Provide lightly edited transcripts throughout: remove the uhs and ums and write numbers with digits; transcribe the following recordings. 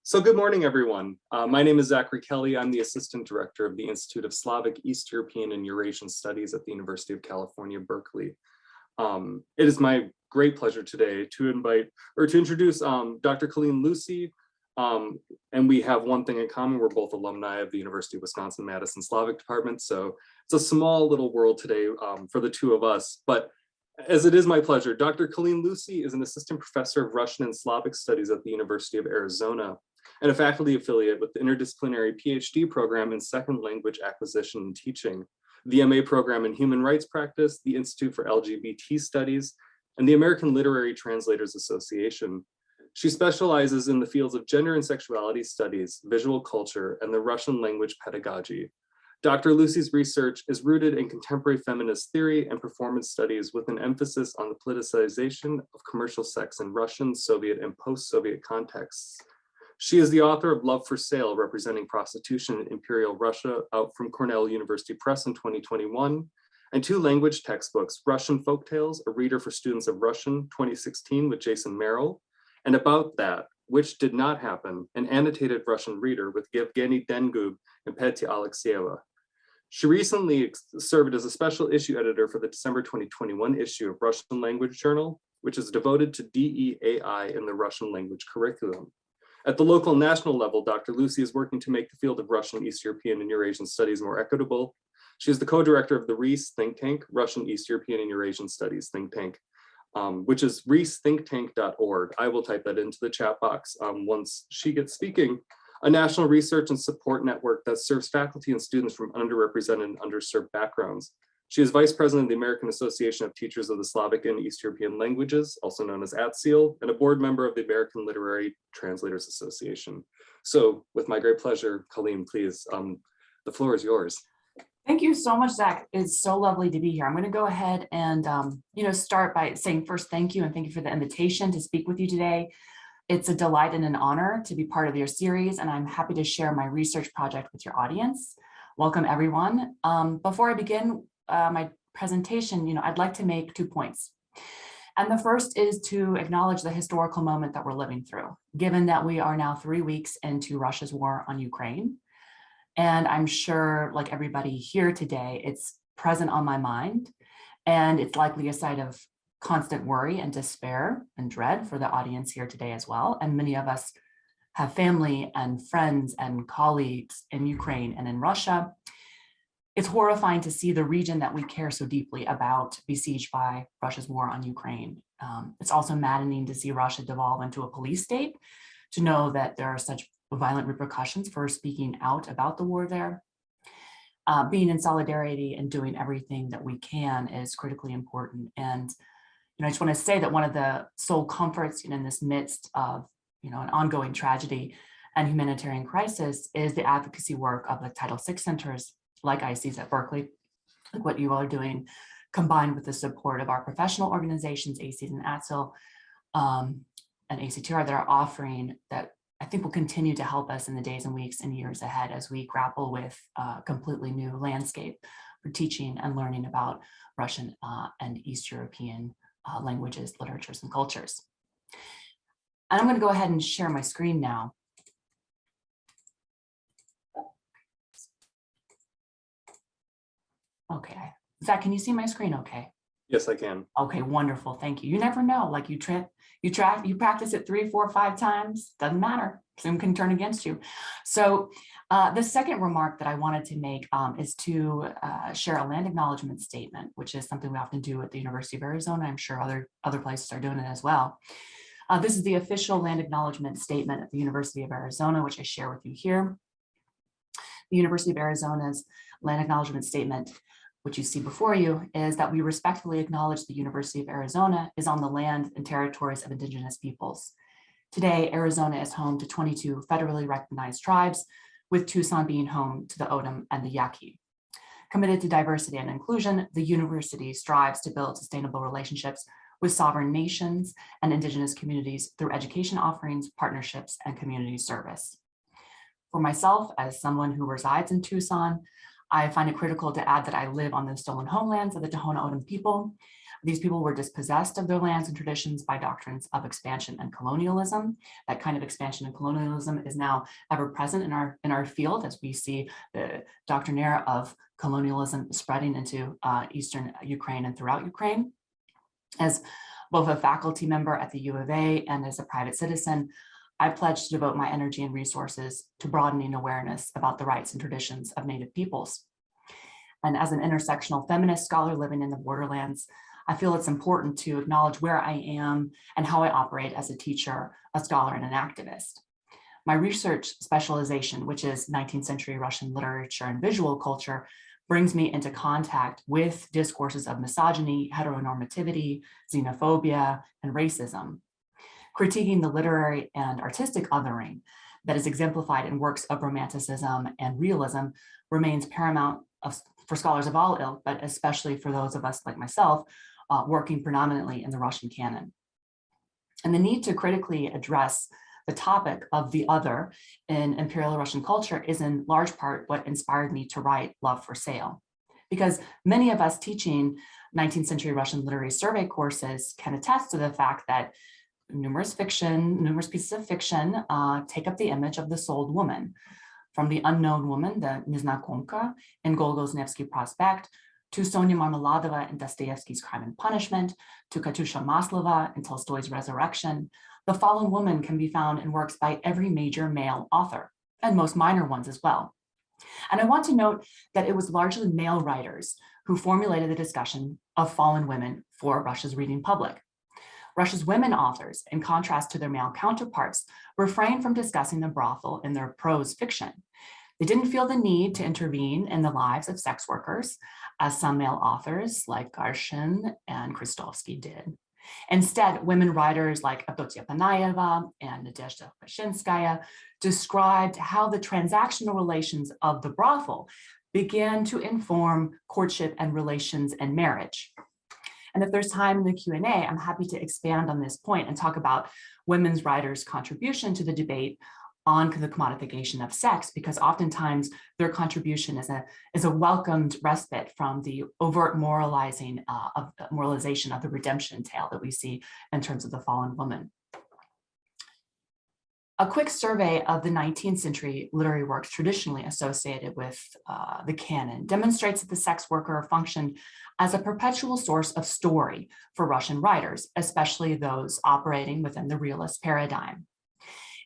So good morning, everyone. My name is Zachary Kelly. I'm the Assistant Director of the Institute of Slavic, East European, and Eurasian Studies at the University of California, Berkeley. It is my great pleasure today to introduce Dr. Colleen Lucey. And we have one thing in common. We're both alumni of the University of Wisconsin-Madison Slavic Department. So it's a small little world today for the two of us. But as it is my pleasure, Dr. Colleen Lucey is an assistant professor of Russian and Slavic studies at the University of Arizona and a faculty affiliate with the interdisciplinary Ph.D. program in second language acquisition and teaching, the MA program in human rights practice, the Institute for LGBT Studies, and the American Literary Translators Association. She specializes in the fields of gender and sexuality studies, visual culture, and the Russian language pedagogy. Dr. Lucey's research is rooted in contemporary feminist theory and performance studies with an emphasis on the politicization of commercial sex in Russian, Soviet, and post-Soviet contexts. She is the author of Love for Sale, Representing Prostitution in Imperial Russia, out from Cornell University Press in 2021, and two language textbooks, Russian Folktales, A Reader for Students of Russian, 2016 with Jason Merrill, and About That, Which Did Not Happen, an annotated Russian reader with Yevgeny Dengub and Petya Alexeyeva. She recently served as a special issue editor for the December 2021 issue of Russian Language Journal, which is devoted to DEAI in the Russian language curriculum. At the local and national level, Dr. Lucey is working to make the field of Russian, East European, and Eurasian studies more equitable. She is the co-director of the REES think tank, Russian, East European, and Eurasian Studies think tank, which is reesthinktank.org. I will type that into the chat box once she gets speaking. A national research and support network that serves faculty and students from underrepresented and underserved backgrounds. She is vice president of the American Association of Teachers of the Slavic and East European Languages, also known as ATSEAL, and a board member of the American Literary Translators Association. So with my great pleasure, Colleen, please, the floor is yours. Thank you so much, Zach. It's so lovely to be here. I'm going to go ahead and start by saying first, thank you, and thank you for the invitation to speak with you today. It's a delight and an honor to be part of your series, and I'm happy to share my research project with your audience. Welcome, everyone. Before I begin my presentation, I'd like to make 2 points. And the first is to acknowledge the historical moment that we're living through, given that we are now 3 weeks into Russia's war on Ukraine. And I'm sure, like everybody here today, it's present on my mind, and it's likely a site of constant worry and despair and dread for the audience here today as well. And many of us have family and friends and colleagues in Ukraine and in Russia. It's horrifying to see the region that we care so deeply about besieged by Russia's war on Ukraine. It's also maddening to see Russia devolve into a police state, to know that there are such violent repercussions for speaking out about the war there. Being in solidarity and doing everything that we can is critically important. And I just want to say that one of the sole comforts in this midst of an ongoing tragedy and humanitarian crisis is the advocacy work of the Title VI centers like ISEEES at Berkeley, like what you all are doing, combined with the support of our professional organizations, ISEEES and ATSEAL and ACTR, that are offering that I think will continue to help us in the days and weeks and years ahead as we grapple with a completely new landscape for teaching and learning about Russian and East European languages, literatures, and cultures. And I'm going to go ahead and share my screen now. Okay, Zach, can you see my screen okay? Yes, I can. Okay, wonderful, thank you. You never know, like you practice it 3, 4, 5 times, doesn't matter. Zoom can turn against you. So the second remark that I wanted to make is to share a land acknowledgement statement, which is something we often do at the University of Arizona. I'm sure other places are doing it as well. This is the official land acknowledgement statement at the University of Arizona, which I share with you here. The University of Arizona's land acknowledgement statement, which you see before you, is that we respectfully acknowledge the University of Arizona is on the land and territories of Indigenous peoples. Today, Arizona is home to 22 federally recognized tribes, with Tucson being home to the O'odham and the Yaqui. Committed to diversity and inclusion, the university strives to build sustainable relationships with sovereign nations and Indigenous communities through education offerings, partnerships, and community service. For myself, as someone who resides in Tucson, I find it critical to add that I live on the stolen homelands of the Tohono O'odham people, These people were dispossessed of their lands and traditions by doctrines of expansion and colonialism. That kind of expansion and colonialism is now ever present in our field, as we see the doctrinaire of colonialism spreading into Eastern Ukraine and throughout Ukraine. As both a faculty member at the U of A and as a private citizen, I pledge to devote my energy and resources to broadening awareness about the rights and traditions of Native peoples. And as an intersectional feminist scholar living in the borderlands, I feel it's important to acknowledge where I am and how I operate as a teacher, a scholar, and an activist. My research specialization, which is 19th century Russian literature and visual culture, brings me into contact with discourses of misogyny, heteronormativity, xenophobia, and racism. Critiquing the literary and artistic othering that is exemplified in works of romanticism and realism remains paramount for scholars of all ilk, but especially for those of us like myself, working predominantly in the Russian canon. And the need to critically address the topic of the other in Imperial Russian culture is in large part what inspired me to write Love for Sale. Because many of us teaching 19th century Russian literary survey courses can attest to the fact that numerous pieces of fiction take up the image of the sold woman, from the unknown woman, the Neznakomka, in Gogol's Nevsky Prospect, to Sonia Marmeladova in Dostoevsky's Crime and Punishment, to Katusha Maslova in Tolstoy's Resurrection. The fallen woman can be found in works by every major male author, and most minor ones as well. And I want to note that it was largely male writers who formulated the discussion of fallen women for Russia's reading public. Russia's women authors, in contrast to their male counterparts, refrained from discussing the brothel in their prose fiction. They didn't feel the need to intervene in the lives of sex workers, as some male authors like Garshin and Kristovsky did. Instead, women writers like Avdotia Panayeva and Nadezhda Pashinskaya described how the transactional relations of the brothel began to inform courtship and relations and marriage. And if there's time in the Q&A, I'm happy to expand on this point and talk about women's writers' contribution to the debate on the commodification of sex, because oftentimes their contribution is a welcomed respite from the overt moralization of the redemption tale that we see in terms of the fallen woman. A quick survey of the 19th century literary works traditionally associated with the canon demonstrates that the sex worker functioned as a perpetual source of story for Russian writers, especially those operating within the realist paradigm.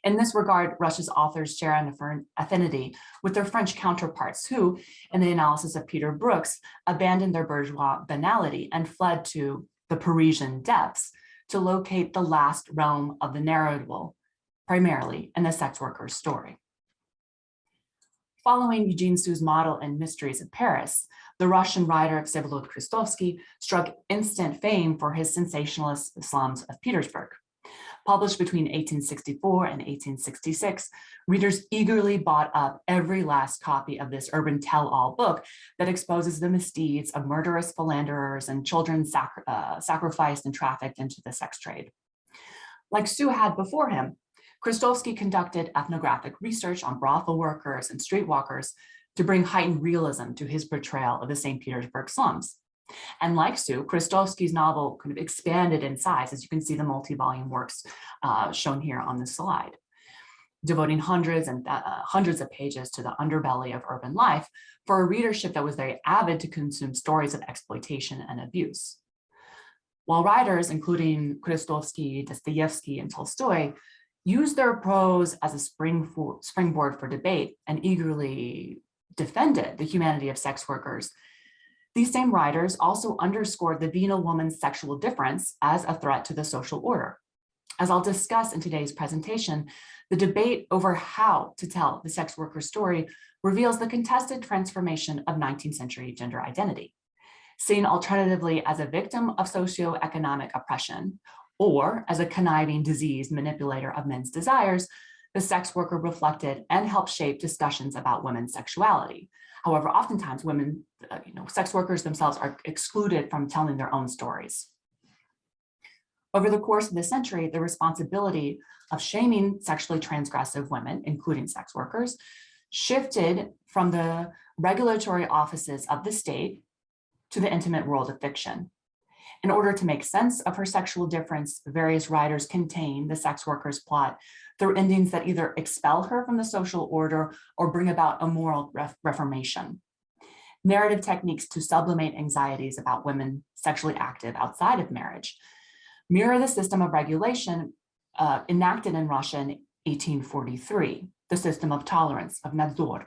In this regard, Russia's authors share an affinity with their French counterparts who, in the analysis of Peter Brooks, abandoned their bourgeois banality and fled to the Parisian depths to locate the last realm of the narratable, primarily in the sex worker's story. Following Eugene Sue's model in Mysteries of Paris, the Russian writer Vsevolod Kristovsky struck instant fame for his sensationalist slums of Petersburg. Published between 1864 and 1866, readers eagerly bought up every last copy of this urban tell-all book that exposes the misdeeds of murderous philanderers and children sacrificed and trafficked into the sex trade. Like Sue had before him, Kristovsky conducted ethnographic research on brothel workers and streetwalkers to bring heightened realism to his portrayal of the St. Petersburg slums. And like Sue, Kristovsky's novel kind of expanded in size, as you can see the multi-volume works shown here on the slide, devoting hundreds of pages to the underbelly of urban life for a readership that was very avid to consume stories of exploitation and abuse. While writers, including Kristovsky, Dostoevsky, and Tolstoy, used their prose as a springboard for debate and eagerly defended the humanity of sex workers, these same writers also underscored the venal woman's sexual difference as a threat to the social order. As I'll discuss in today's presentation, the debate over how to tell the sex worker story reveals the contested transformation of 19th century gender identity. Seen alternatively as a victim of socioeconomic oppression, or as a conniving, diseased manipulator of men's desires, the sex worker reflected and helped shape discussions about women's sexuality. However, oftentimes women, sex workers themselves are excluded from telling their own stories. Over the course of the century, the responsibility of shaming sexually transgressive women, including sex workers, shifted from the regulatory offices of the state to the intimate world of fiction. In order to make sense of her sexual difference, various writers contain the sex worker's plot through endings that either expel her from the social order or bring about a moral reformation. Narrative techniques to sublimate anxieties about women sexually active outside of marriage mirror the system of regulation enacted in Russia in 1843, the system of tolerance, of nadzor.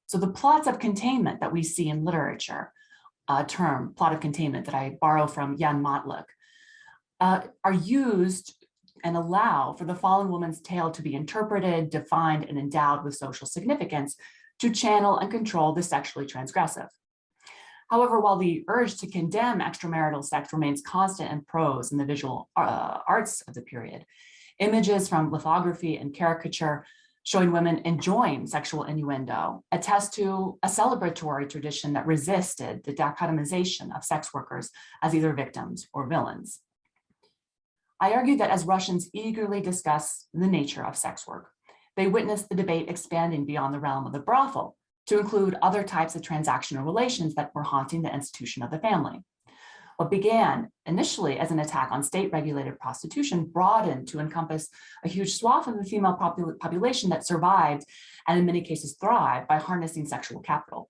So the plots of containment that we see in literature, a term, plot of containment, that I borrow from Jan Matlock, are used and allow for the fallen woman's tale to be interpreted, defined, and endowed with social significance to channel and control the sexually transgressive. However, while the urge to condemn extramarital sex remains constant in prose and the visual arts of the period, images from lithography and caricature showing women enjoying sexual innuendo attest to a celebratory tradition that resisted the dichotomization of sex workers as either victims or villains. I argue that as Russians eagerly discuss the nature of sex work, they witness the debate expanding beyond the realm of the brothel to include other types of transactional relations that were haunting the institution of the family. What began initially as an attack on state-regulated prostitution broadened to encompass a huge swath of the female population that survived and in many cases thrived by harnessing sexual capital.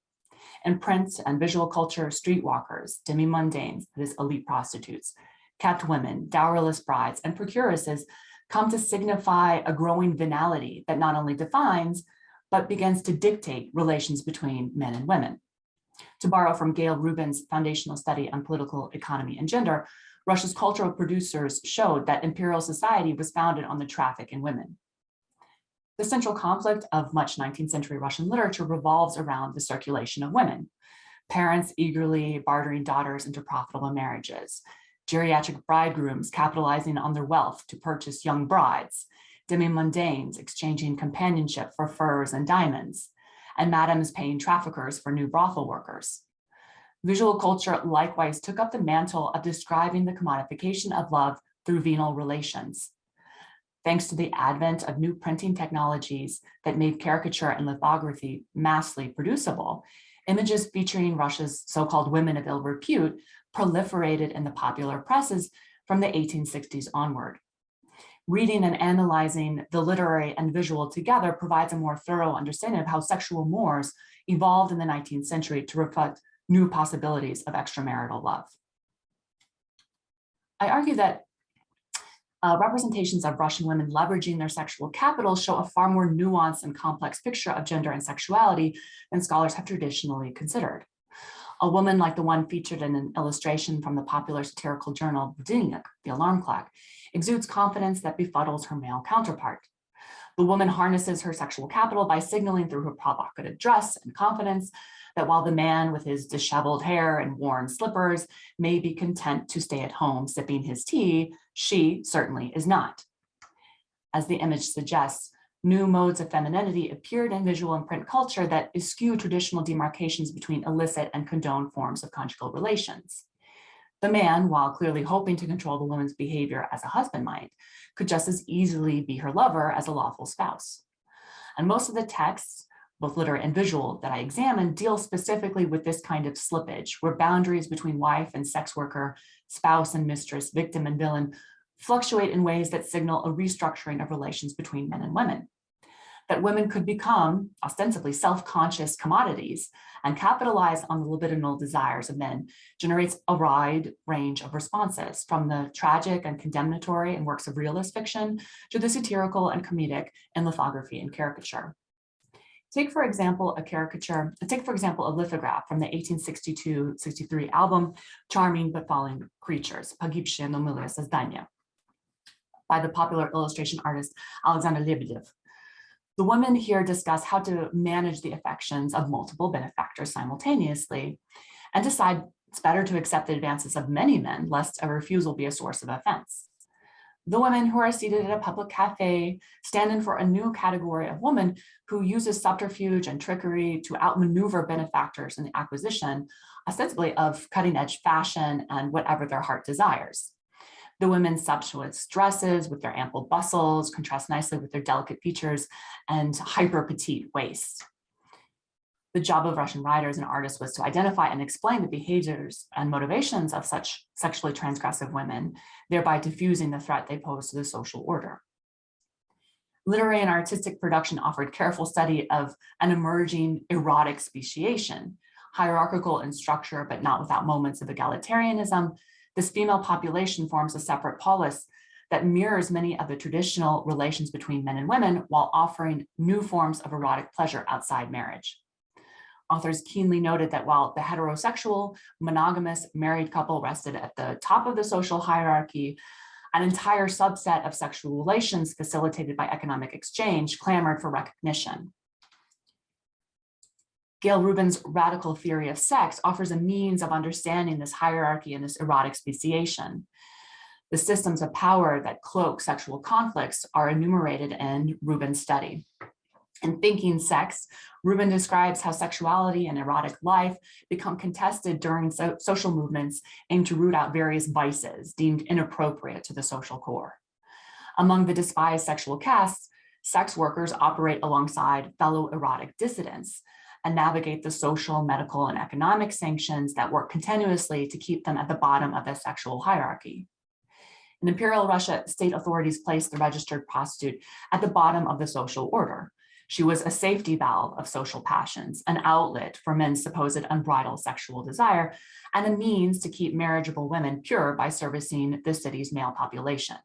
In print and visual culture, streetwalkers, demi-mondaines, that is elite prostitutes, kept women, dowerless brides, and procuresses come to signify a growing venality that not only defines, but begins to dictate relations between men and women. To borrow from Gail Rubin's foundational study on political economy and gender, Russia's cultural producers showed that imperial society was founded on the traffic in women. The central conflict of much 19th century Russian literature revolves around the circulation of women, parents eagerly bartering daughters into profitable marriages, geriatric bridegrooms capitalizing on their wealth to purchase young brides, demi-mondaines exchanging companionship for furs and diamonds, and madams paying traffickers for new brothel workers. Visual culture likewise took up the mantle of describing the commodification of love through venal relations. Thanks to the advent of new printing technologies that made caricature and lithography massively producible, images featuring Russia's so-called women of ill repute proliferated in the popular presses from the 1860s onward. Reading and analyzing the literary and visual together provides a more thorough understanding of how sexual mores evolved in the 19th century to reflect new possibilities of extramarital love. I argue that representations of Russian women leveraging their sexual capital show a far more nuanced and complex picture of gender and sexuality than scholars have traditionally considered. A woman like the one featured in an illustration from the popular satirical journal Budinnik, the alarm clock, exudes confidence that befuddles her male counterpart. The woman harnesses her sexual capital by signaling through her provocative dress and confidence that while the man with his disheveled hair and worn slippers may be content to stay at home sipping his tea, she certainly is not. As the image suggests, new modes of femininity appeared in visual and print culture that eschew traditional demarcations between illicit and condoned forms of conjugal relations. The man, while clearly hoping to control the woman's behavior as a husband might, could just as easily be her lover as a lawful spouse. And most of the texts, both literary and visual, that I examined deal specifically with this kind of slippage, where boundaries between wife and sex worker, spouse and mistress, victim and villain fluctuate in ways that signal a restructuring of relations between men and women. That women could become ostensibly self-conscious commodities and capitalize on the libidinal desires of men generates a wide range of responses, from the tragic and condemnatory in works of realist fiction to the satirical and comedic in lithography and caricature. Take, for example, a lithograph from the 1862-63 album Charming but Fallen Creatures, Pogibshye no mylye создания, by the popular illustration artist Alexander Lebedev. The women here discuss how to manage the affections of multiple benefactors simultaneously and decide it's better to accept the advances of many men, lest a refusal be a source of offense. The women who are seated at a public cafe stand in for a new category of woman who uses subterfuge and trickery to outmaneuver benefactors in the acquisition, ostensibly of cutting-edge fashion and whatever their heart desires. The women's sumptuous dresses with their ample bustles contrast nicely with their delicate features and hyper petite waists. The job of Russian writers and artists was to identify and explain the behaviors and motivations of such sexually transgressive women, thereby diffusing the threat they pose to the social order. Literary and artistic production offered careful study of an emerging erotic speciation, hierarchical in structure, but not without moments of egalitarianism. This female population forms a separate polis that mirrors many of the traditional relations between men and women while offering new forms of erotic pleasure outside marriage. Authors keenly noted that while the heterosexual, monogamous, married couple rested at the top of the social hierarchy, an entire subset of sexual relations facilitated by economic exchange clamored for recognition. Gail Rubin's radical theory of sex offers a means of understanding this hierarchy and this erotic speciation. The systems of power that cloak sexual conflicts are enumerated in Rubin's study. In Thinking Sex, Rubin describes how sexuality and erotic life become contested during social movements aimed to root out various vices deemed inappropriate to the social core. Among the despised sexual castes, sex workers operate alongside fellow erotic dissidents and navigate the social, medical, and economic sanctions that work continuously to keep them at the bottom of the sexual hierarchy. In Imperial Russia, state authorities placed the registered prostitute at the bottom of the social order. She was a safety valve of social passions, an outlet for men's supposed unbridled sexual desire, and a means to keep marriageable women pure by servicing the city's male population.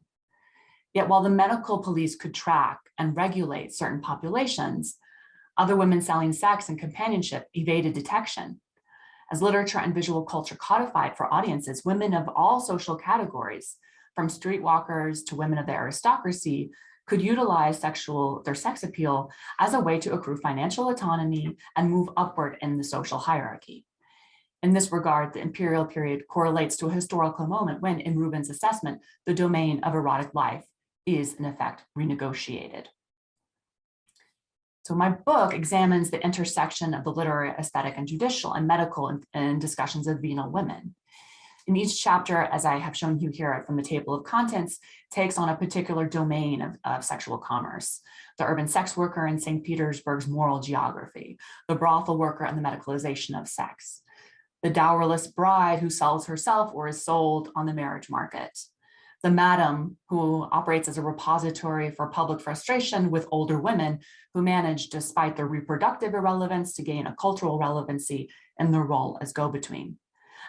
Yet while the medical police could track and regulate certain populations, other women selling sex and companionship evaded detection. As literature and visual culture codified for audiences, women of all social categories, from streetwalkers to women of the aristocracy, could utilize their sex appeal as a way to accrue financial autonomy and move upward in the social hierarchy. In this regard, the imperial period correlates to a historical moment when, in Rubin's assessment, the domain of erotic life is, in effect, renegotiated. So my book examines the intersection of the literary, aesthetic, and judicial and medical and discussions of venal women. In each chapter, as I have shown you here from the table of contents, takes on a particular domain of sexual commerce: the urban sex worker in St. Petersburg's moral geography, the brothel worker and the medicalization of sex, the dowerless bride who sells herself or is sold on the marriage market, the madam who operates as a repository for public frustration with older women who manage, despite their reproductive irrelevance, to gain a cultural relevancy in their role as go-between,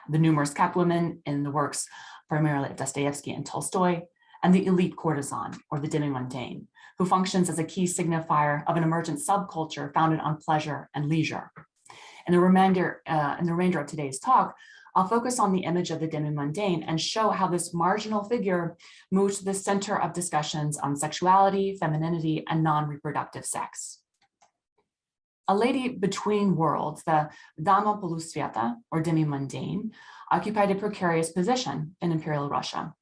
the numerous kept women in the works primarily of Dostoevsky and Tolstoy, and the elite courtesan, or the demi-mondaine, who functions as a key signifier of an emergent subculture founded on pleasure and leisure. In the remainder of today's talk, I'll focus on the image of the demi-mondaine and show how this marginal figure moves to the center of discussions on sexuality, femininity, and non-reproductive sex. A lady between worlds, the dama polusvieta, or demi-mondaine, occupied a precarious position in Imperial Russia,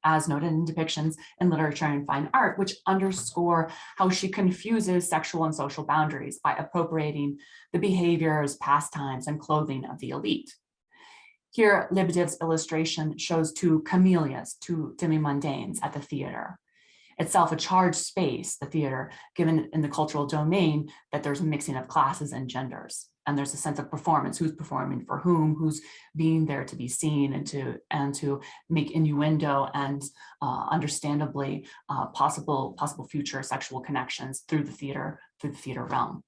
as noted in depictions in literature and fine art, which underscore how she confuses sexual and social boundaries by appropriating the behaviors, pastimes, and clothing of the elite. Here, Lebedev's illustration shows two camellias, two demi-mondaines at the theater. Itself a charged space, the theater, given in the cultural domain that there's a mixing of classes and genders. And there's a sense of performance, who's performing for whom, who's being there to be seen and to make innuendo and understandably possible future sexual connections through the theater realm.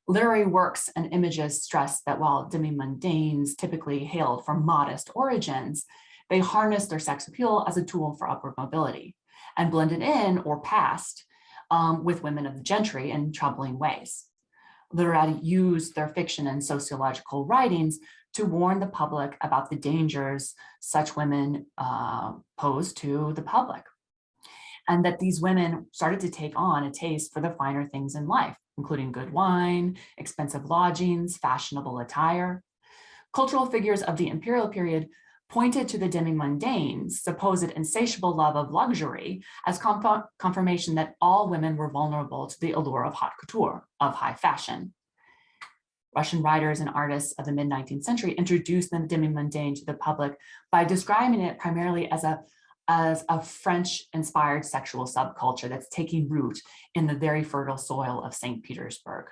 Literary works and images stress that while demi-mondaines typically hailed from modest origins, they harnessed their sex appeal as a tool for upward mobility and blended in or passed with women of the gentry in troubling ways. Literati used their fiction and sociological writings to warn the public about the dangers such women pose to the public, and that these women started to take on a taste for the finer things in life, including good wine, expensive lodgings, fashionable attire. Cultural figures of the imperial period pointed to the demi-mondaine's supposed insatiable love of luxury as confirmation that all women were vulnerable to the allure of haute couture, of high fashion. Russian writers and artists of the mid-19th century introduced the demi-mondaine to the public by describing it primarily as a French-inspired sexual subculture that's taking root in the very fertile soil of St. Petersburg.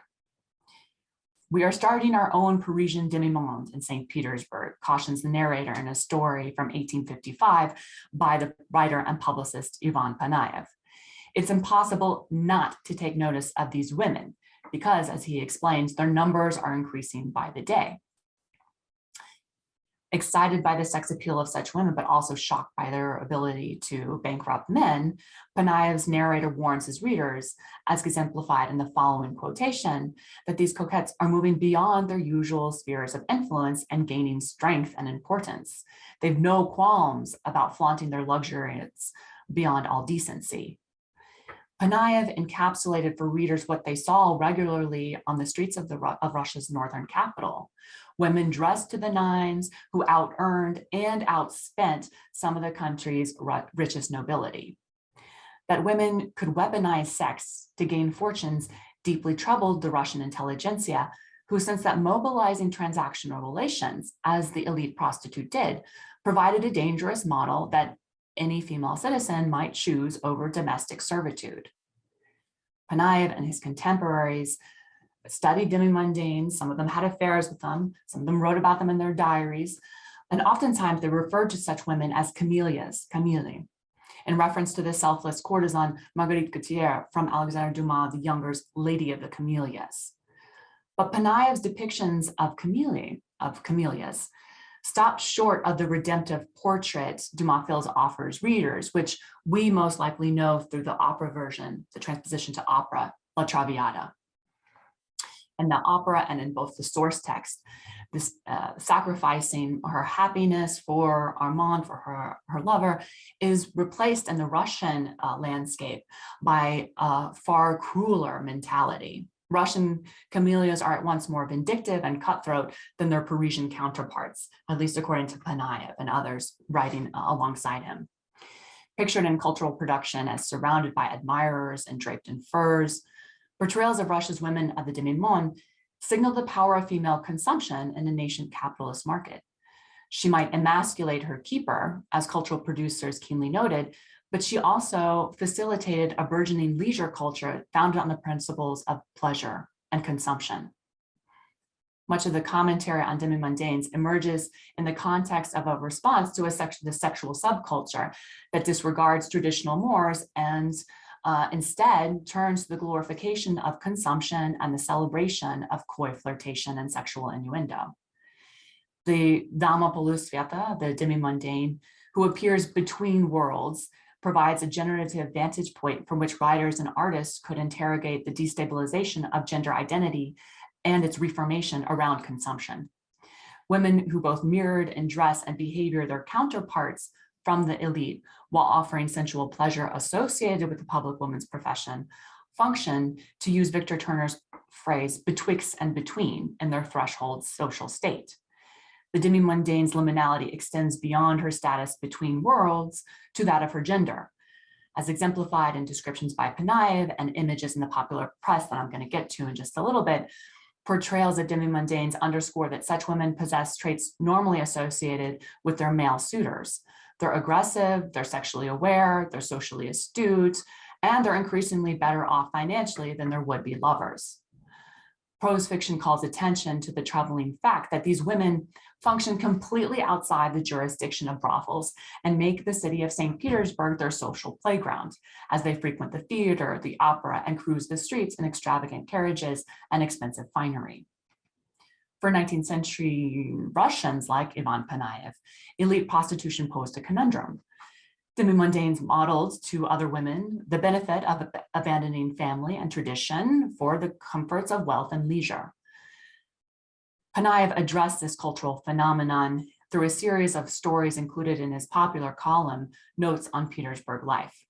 We are starting our own Parisian demi-monde in St. Petersburg, cautions the narrator in a story from 1855 by the writer and publicist Ivan Panayev. It's impossible not to take notice of these women because, as he explains, their numbers are increasing by the day. Excited by the sex appeal of such women, but also shocked by their ability to bankrupt men, Panayev's narrator warns his readers, as exemplified in the following quotation, that these coquettes are moving beyond their usual spheres of influence and gaining strength and importance. They've no qualms about flaunting their luxuriance beyond all decency. Panayev encapsulated for readers what they saw regularly on the streets of Russia's northern capital. Women dressed to the nines who out-earned and outspent some of the country's richest nobility. That women could weaponize sex to gain fortunes deeply troubled the Russian intelligentsia, who sensed that mobilizing transactional relations, as the elite prostitute did, provided a dangerous model that any female citizen might choose over domestic servitude. Panayev and his contemporaries studied demi-mondaines. Some of them had affairs with them. Some of them wrote about them in their diaries. And oftentimes they referred to such women as camélias, camille, in reference to the selfless courtesan Marguerite Gautier from Alexander Dumas the Younger's Lady of the Camellias. But Panayev's depictions of camellias stopped short of the redemptive portrait Dumas offers readers, which we most likely know through the opera version, the transposition to opera, La Traviata. In the opera and in both the source text, this sacrificing her happiness for Armand, for her lover, is replaced in the Russian landscape by a far crueler mentality. Russian camellias are at once more vindictive and cutthroat than their Parisian counterparts, at least according to Panayev and others writing alongside him. Pictured in cultural production as surrounded by admirers and draped in furs, portrayals of Russia's women of the demi-monde signal the power of female consumption in a nascent capitalist market. She might emasculate her keeper, as cultural producers keenly noted, but she also facilitated a burgeoning leisure culture founded on the principles of pleasure and consumption. Much of the commentary on demi-mondaines emerges in the context of a response to the sexual subculture that disregards traditional mores and instead turns to the glorification of consumption and the celebration of coy flirtation and sexual innuendo. The dama polusviata, the demi-mondaine, who appears between worlds, provides a generative vantage point from which writers and artists could interrogate the destabilization of gender identity and its reformation around consumption. Women who both mirrored in dress and behavior their counterparts from the elite while offering sensual pleasure associated with the public woman's profession function, to use Victor Turner's phrase, betwixt and between in their threshold social state. The demi-mondaine's liminality extends beyond her status between worlds to that of her gender, as exemplified in descriptions by Panayev and images in the popular press that I'm going to get to in just a little bit. Portrayals of demi-mondaines underscore that such women possess traits normally associated with their male suitors. They're aggressive, they're sexually aware, they're socially astute, and they're increasingly better off financially than their would-be lovers. Prose fiction calls attention to the troubling fact that these women function completely outside the jurisdiction of brothels and make the city of St. Petersburg their social playground as they frequent the theater, the opera, and cruise the streets in extravagant carriages and expensive finery. For 19th century Russians like Ivan Panayev, elite prostitution posed a conundrum. Demi-mondaines modeled to other women the benefit of abandoning family and tradition for the comforts of wealth and leisure. Panayev addressed this cultural phenomenon through a series of stories included in his popular column, Notes on Petersburg Life.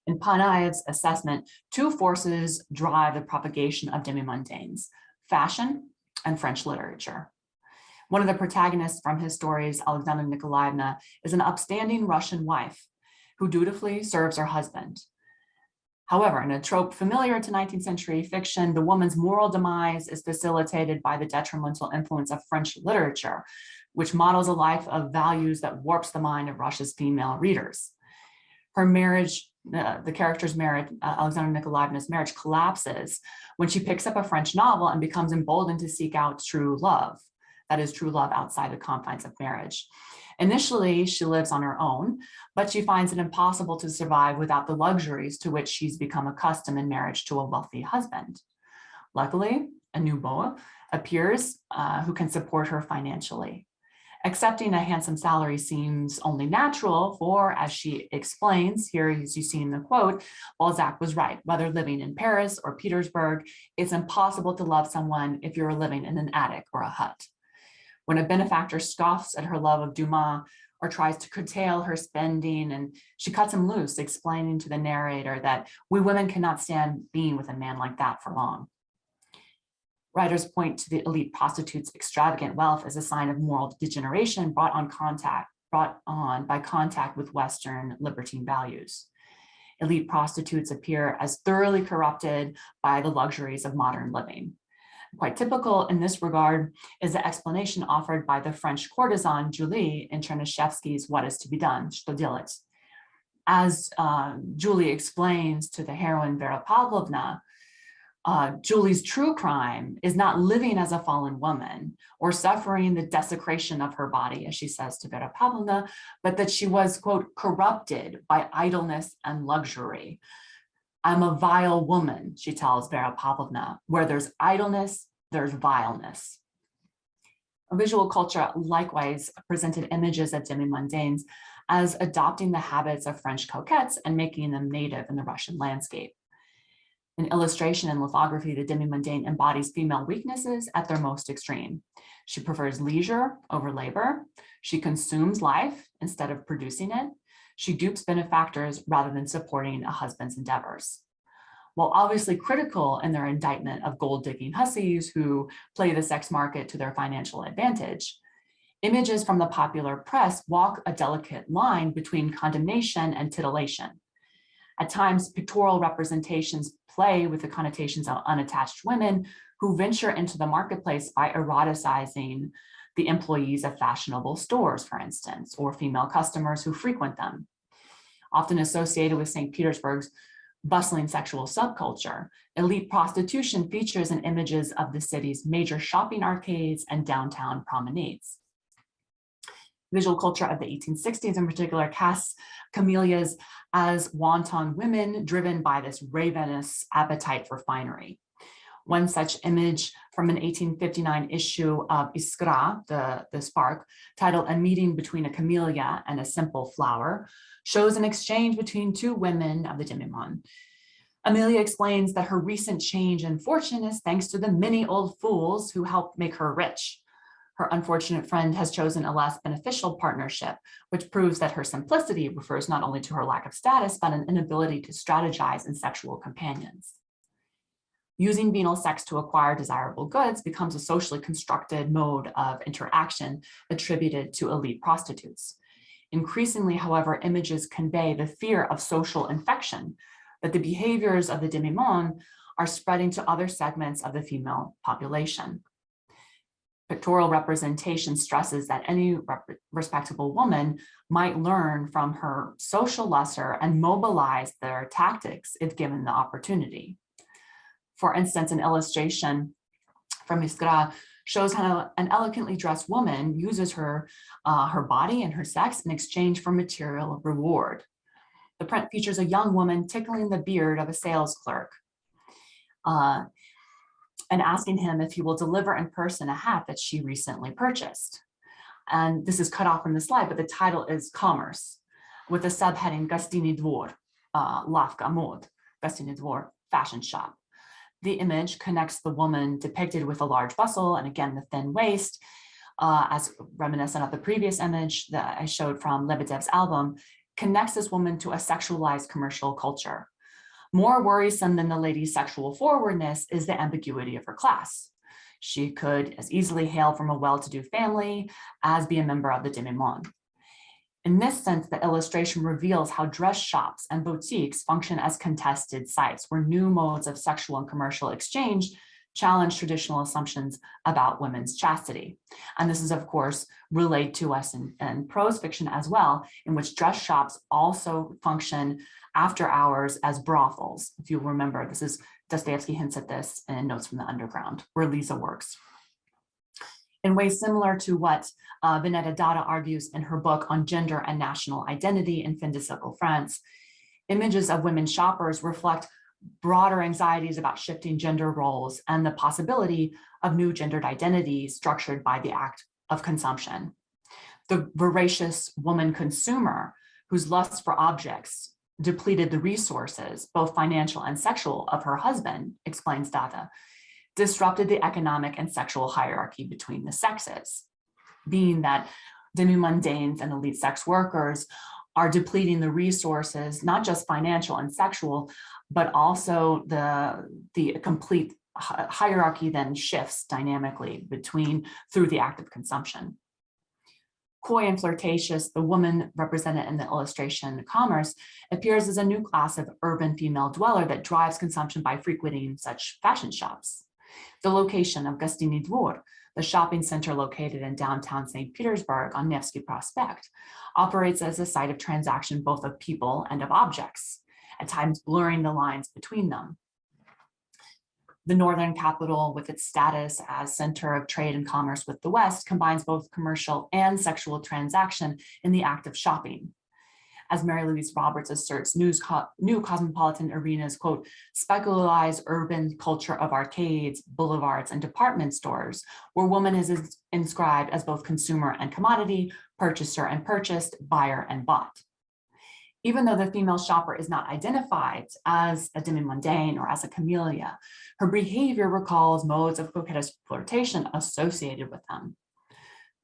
In Panayev's assessment, two forces drive the propagation of demi-mondaines: fashion and French literature. One of the protagonists from his stories, Alexandra Nikolaevna, is an upstanding Russian wife who dutifully serves her husband. However, in a trope familiar to 19th century fiction, the woman's moral demise is facilitated by the detrimental influence of French literature, which models a life of values that warps the mind of Russia's female readers. Her marriage the character's marriage, Alexandra Nikolaevna's marriage, collapses when she picks up a French novel and becomes emboldened to seek out true love. That is, true love outside the confines of marriage. Initially, she lives on her own, but she finds it impossible to survive without the luxuries to which she's become accustomed in marriage to a wealthy husband. Luckily, a new beau appears who can support her financially. Accepting a handsome salary seems only natural, for, as she explains, here as you see in the quote, Balzac was right. Whether living in Paris or Petersburg, it's impossible to love someone if you're living in an attic or a hut. When a benefactor scoffs at her love of Dumas or tries to curtail her spending, and she cuts him loose, explaining to the narrator that we women cannot stand being with a man like that for long. Writers point to the elite prostitute's extravagant wealth as a sign of moral degeneration brought on by contact with Western libertine values. Elite prostitutes appear as thoroughly corrupted by the luxuries of modern living. Quite typical in this regard is the explanation offered by the French courtesan Julie in Chernyshevsky's What is to be Done, Что делать? As Julie explains to the heroine Vera Pavlovna, Julie's true crime is not living as a fallen woman or suffering the desecration of her body, as she says to Vera Pavlovna, but that she was, quote, corrupted by idleness and luxury. I'm a vile woman, she tells Vera Pavlovna. Where there's idleness, there's vileness. Visual culture likewise presented images of demi-mondaines as adopting the habits of French coquettes and making them native in the Russian landscape. In illustration and lithography, the demi-mondaine embodies female weaknesses at their most extreme. She prefers leisure over labor. She consumes life instead of producing it. She dupes benefactors rather than supporting a husband's endeavors. While obviously critical in their indictment of gold-digging hussies who play the sex market to their financial advantage, images from the popular press walk a delicate line between condemnation and titillation. At times, pictorial representations play with the connotations of unattached women who venture into the marketplace by eroticizing the employees of fashionable stores, for instance, or female customers who frequent them. Often associated with St. Petersburg's bustling sexual subculture, elite prostitution features in images of the city's major shopping arcades and downtown promenades. Visual culture of the 1860s in particular casts camellias as wanton women driven by this ravenous appetite for finery. One such image from an 1859 issue of Iskra, the Spark, titled A Meeting Between a Camellia and a Simple Flower, shows an exchange between two women of the demi-monde. Amelia explains that her recent change in fortune is thanks to the many old fools who helped make her rich. Her unfortunate friend has chosen a less beneficial partnership, which proves that her simplicity refers not only to her lack of status, but an inability to strategize in sexual companions. Using venal sex to acquire desirable goods becomes a socially constructed mode of interaction attributed to elite prostitutes. Increasingly, however, images convey the fear of social infection, that the behaviors of the demi-monde are spreading to other segments of the female population. Pictorial representation stresses that any respectable woman might learn from her social lesser and mobilize their tactics if given the opportunity. For instance, an illustration from Iskra shows how an elegantly dressed woman uses her body and her sex in exchange for material reward. The print features a young woman tickling the beard of a sales clerk and asking him if he will deliver in person a hat that she recently purchased. And this is cut off from the slide, but the title is Commerce, with the subheading Gostiny Dvor, Lavka Mod, Gostiny Dvor, fashion shop. The image connects the woman depicted with a large bustle and again the thin waist, as reminiscent of the previous image that I showed from Lebedev's album, connects this woman to a sexualized commercial culture. More worrisome than the lady's sexual forwardness is the ambiguity of her class. She could as easily hail from a well-to-do family as be a member of the demi-monde. In this sense, the illustration reveals how dress shops and boutiques function as contested sites where new modes of sexual and commercial exchange challenge traditional assumptions about women's chastity. And this is, of course, relayed to us in prose fiction as well, in which dress shops also function after hours as brothels. If you remember, this is Dostoevsky hints at this in Notes from the Underground, where Lisa works. In ways similar to what Vinetta Dada argues in her book on gender and national identity in Fin de siècle France, images of women shoppers reflect broader anxieties about shifting gender roles and the possibility of new gendered identities structured by the act of consumption. The voracious woman consumer, whose lust for objects depleted the resources, both financial and sexual, of her husband, explains Dada, disrupted the economic and sexual hierarchy between the sexes, being that demi-mondaines and elite sex workers are depleting the resources, not just financial and sexual, but also the complete hierarchy then shifts dynamically through the act of consumption. Coy and flirtatious, the woman represented in the illustration commerce appears as a new class of urban female dweller that drives consumption by frequenting such fashion shops. The location of Gostiny Dvor, the shopping center located in downtown St. Petersburg on Nevsky Prospect, operates as a site of transaction both of people and of objects, at times blurring the lines between them. The northern capital, with its status as center of trade and commerce with the West, combines both commercial and sexual transaction in the act of shopping. As Mary Louise Roberts asserts, new cosmopolitan arenas, quote, specularized urban culture of arcades, boulevards, and department stores, where woman is inscribed as both consumer and commodity, purchaser and purchased, buyer and bought. Even though the female shopper is not identified as a demi-mondaine or as a camellia, her behavior recalls modes of coquettish flirtation associated with them.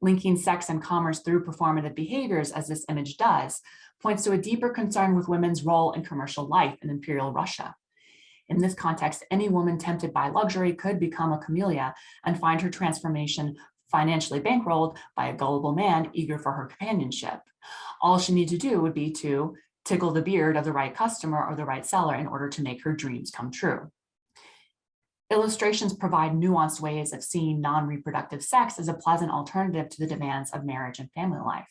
Linking sex and commerce through performative behaviors, as this image does, points to a deeper concern with women's role in commercial life in Imperial Russia. In this context, any woman tempted by luxury could become a camellia and find her transformation financially bankrolled by a gullible man eager for her companionship. All she needs to do would be to tickle the beard of the right customer or the right seller in order to make her dreams come true. Illustrations provide nuanced ways of seeing non-reproductive sex as a pleasant alternative to the demands of marriage and family life.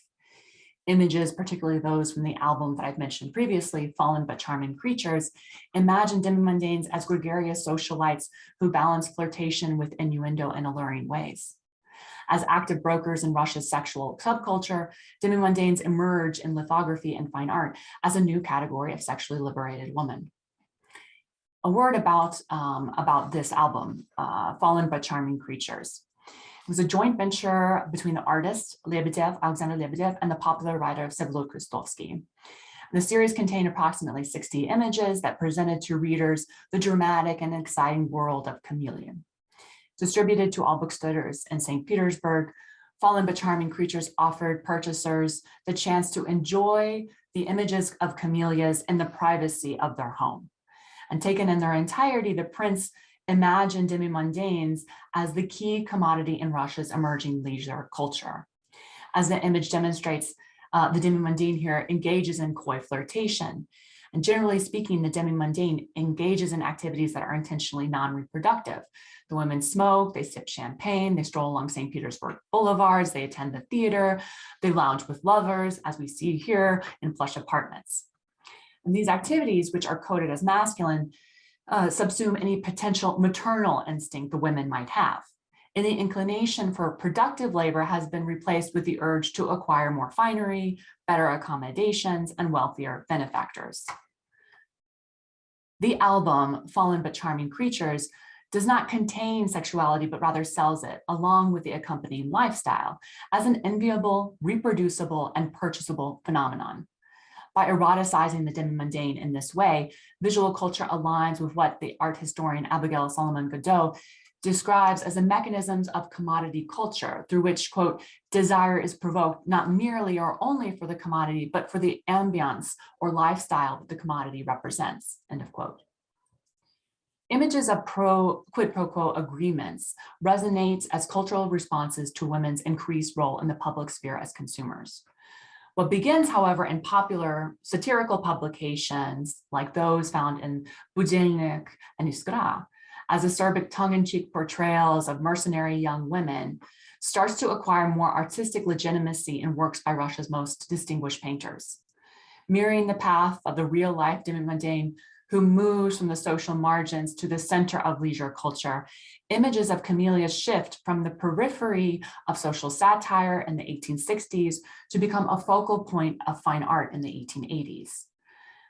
Images, particularly those from the album that I've mentioned previously, Fallen but Charming Creatures, imagine demi-mondaines as gregarious socialites who balance flirtation with innuendo in alluring ways. As active brokers in Russia's sexual subculture, demi-mondaines emerge in lithography and fine art as a new category of sexually liberated woman. A word about this album, Fallen but Charming Creatures. It was a joint venture between the artist Alexander Lebedev, and the popular writer Fyodor Dostoevsky. The series contained approximately 60 images that presented to readers the dramatic and exciting world of chameleon. Distributed to all bookstores in St. Petersburg, Fallen but Charming Creatures offered purchasers the chance to enjoy the images of camellias in the privacy of their home. And taken in their entirety, the prints imagine demi-mondaines as the key commodity in Russia's emerging leisure culture. As the image demonstrates, the demi-mondaine here engages in coy flirtation. And generally speaking, the demi-mondaine engages in activities that are intentionally non-reproductive. The women smoke, they sip champagne, they stroll along St. Petersburg boulevards, they attend the theater, they lounge with lovers, as we see here in plush apartments. And these activities, which are coded as masculine, subsume any potential maternal instinct the women might have. And the inclination for productive labor has been replaced with the urge to acquire more finery, better accommodations, and wealthier benefactors. The album, Fallen but Charming Creatures, does not contain sexuality, but rather sells it, along with the accompanying lifestyle, as an enviable, reproducible, and purchasable phenomenon. By eroticizing the demi-mondaine in this way, visual culture aligns with what the art historian Abigail Solomon Godot describes as the mechanisms of commodity culture, through which, quote, desire is provoked not merely or only for the commodity, but for the ambiance or lifestyle that the commodity represents, end of quote. Images of quid pro quo agreements resonate as cultural responses to women's increased role in the public sphere as consumers. What begins, however, in popular satirical publications like those found in Budilnik and Iskra, as acerbic tongue-in-cheek portrayals of mercenary young women starts to acquire more artistic legitimacy in works by Russia's most distinguished painters. Mirroring the path of the real-life demi-mondaine who moves from the social margins to the center of leisure culture, images of camellias shift from the periphery of social satire in the 1860s to become a focal point of fine art in the 1880s.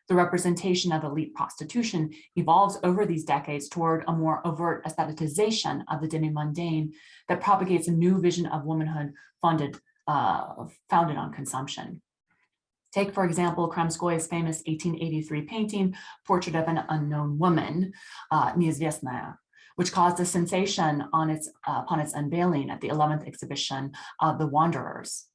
The representation of elite prostitution evolves over these decades toward a more overt aestheticization of the demi-mondaine that propagates a new vision of womanhood founded on consumption. Take, for example, Kramskoy's famous 1883 painting, Portrait of an Unknown Woman, Neizvestnaya, which caused a sensation upon its unveiling at the 11th exhibition of The Wanderers.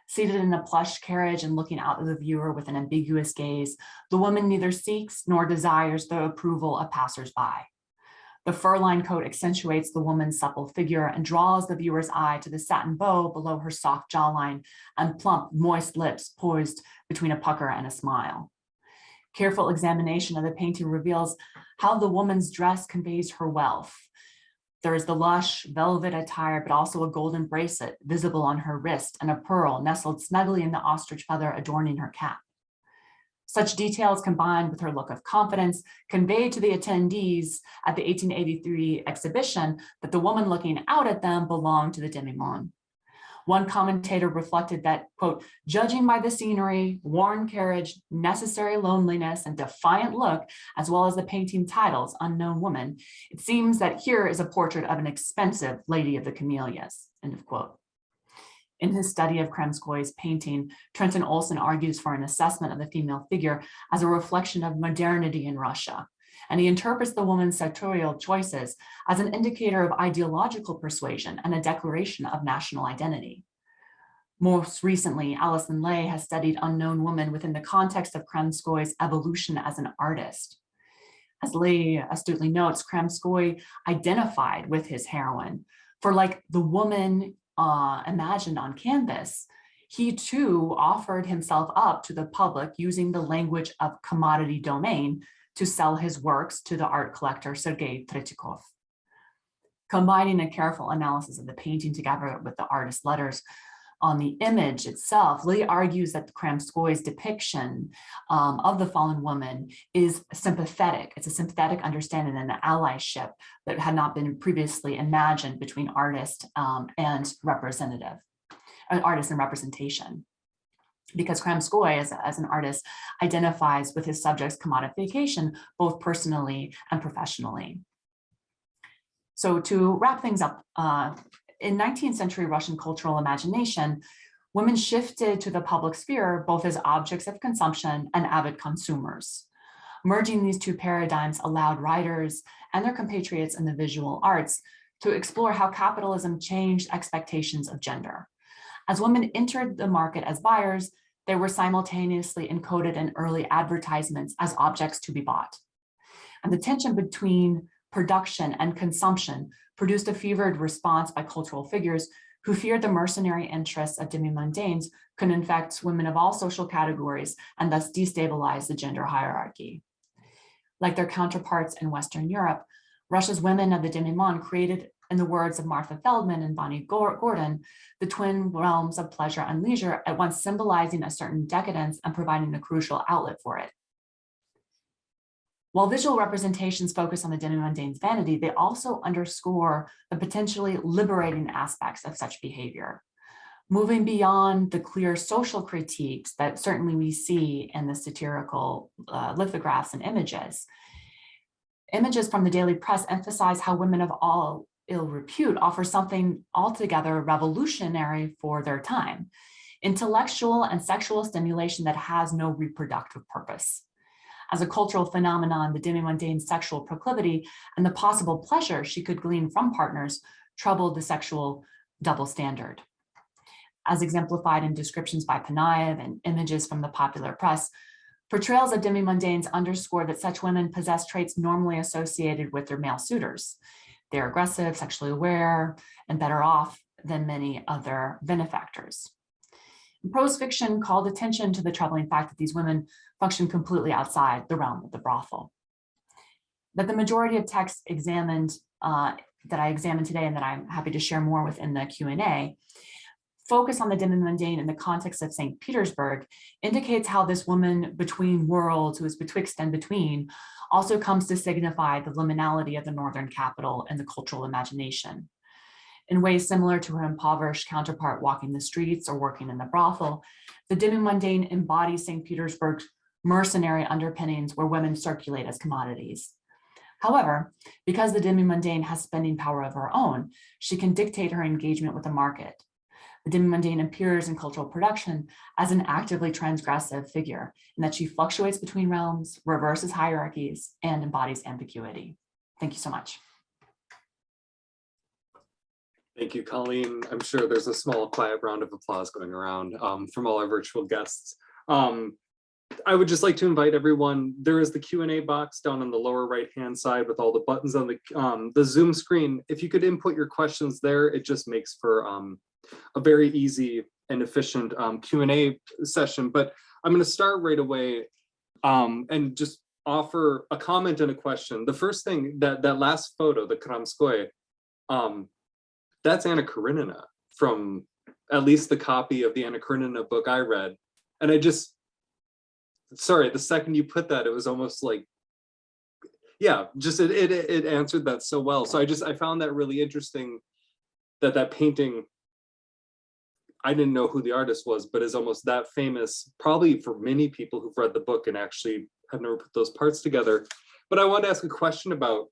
Seated in a plush carriage and looking out at the viewer with an ambiguous gaze, the woman neither seeks nor desires the approval of passers-by. The fur-lined coat accentuates the woman's supple figure and draws the viewer's eye to the satin bow below her soft jawline and plump, moist lips poised between a pucker and a smile. Careful examination of the painting reveals how the woman's dress conveys her wealth. There is the lush velvet attire, but also a golden bracelet visible on her wrist and a pearl nestled snugly in the ostrich feather adorning her cap. Such details combined with her look of confidence conveyed to the attendees at the 1883 exhibition that the woman looking out at them belonged to the demi-monde. One commentator reflected that, quote, judging by the scenery, worn carriage, necessary loneliness, and defiant look, as well as the painting titles, Unknown Woman, it seems that here is a portrait of an expensive lady of the camellias, end of quote. In his study of Kramskoy's painting, Trenton Olson argues for an assessment of the female figure as a reflection of modernity in Russia, and he interprets the woman's sartorial choices as an indicator of ideological persuasion and a declaration of national identity. Most recently, Alison Lay has studied Unknown Woman within the context of Kramskoy's evolution as an artist. As Lay astutely notes, Kramskoy identified with his heroine, for like the woman imagined on canvas, he too offered himself up to the public using the language of commodity domain to sell his works to the art collector Sergei Tretyakov. Combining a careful analysis of the painting together with the artist's letters on the image itself, Lee argues that Kramskoy's depiction of the fallen woman is sympathetic. It's a sympathetic understanding and an allyship that had not been previously imagined between artist and representation. Because Kramskoy, as an artist, identifies with his subject's commodification, both personally and professionally. So to wrap things up, in 19th century Russian cultural imagination, women shifted to the public sphere both as objects of consumption and avid consumers. Merging these two paradigms allowed writers and their compatriots in the visual arts to explore how capitalism changed expectations of gender. As women entered the market as buyers, they were simultaneously encoded in early advertisements as objects to be bought. And the tension between production and consumption produced a fevered response by cultural figures who feared the mercenary interests of demi-mondaines could infect women of all social categories and thus destabilize the gender hierarchy. Like their counterparts in Western Europe, Russia's women of the demi-monde created, in the words of Martha Feldman and Bonnie Gordon, the twin realms of pleasure and leisure, at once symbolizing a certain decadence and providing a crucial outlet for it. While visual representations focus on the demi-mondaine's vanity, they also underscore the potentially liberating aspects of such behavior. Moving beyond the clear social critiques that certainly we see in the satirical lithographs and images, images from the daily press emphasize how women of all ill repute offer something altogether revolutionary for their time: intellectual and sexual stimulation that has no reproductive purpose. As a cultural phenomenon, the demi-mondaine's sexual proclivity and the possible pleasure she could glean from partners troubled the sexual double standard. As exemplified in descriptions by Panayev and images from the popular press, portrayals of demi-mondaines underscore that such women possess traits normally associated with their male suitors. They're aggressive, sexually aware, and better off than many other benefactors. Prose fiction called attention to the troubling fact that these women function completely outside the realm of the brothel. that the majority of texts examined, that I examined today and that I'm happy to share more within the Q&A, focus on the demi-mondaine in the context of St. Petersburg indicates how this woman between worlds, who is betwixt and between, also comes to signify the liminality of the northern capital and the cultural imagination. In ways similar to her impoverished counterpart walking the streets or working in the brothel, the demi-mondaine embodies St. Petersburg's mercenary underpinnings where women circulate as commodities. However, because the demi-mondaine has spending power of her own, she can dictate her engagement with the market. The demi-mondaine appears in cultural production as an actively transgressive figure, in that she fluctuates between realms, reverses hierarchies, and embodies ambiguity. Thank you so much. Thank you, Colleen. I'm sure there's a small, quiet round of applause going around from all our virtual guests. I would just like to invite everyone, there is the Q&A box down on the lower right-hand side with all the buttons on the Zoom screen. If you could input your questions there, it just makes for a very easy and efficient Q&A session. But I'm going to start right away and just offer a comment and a question. The first thing, that last photo, the Kramskoye, that's Anna Karenina from at least the copy of the Anna Karenina book I read. And I just, sorry, the second you put that, it was almost like, yeah, just it answered that so well. So I found that really interesting, that painting, I didn't know who the artist was, but is almost that famous, probably for many people who've read the book and actually have never put those parts together. But I want to ask a question about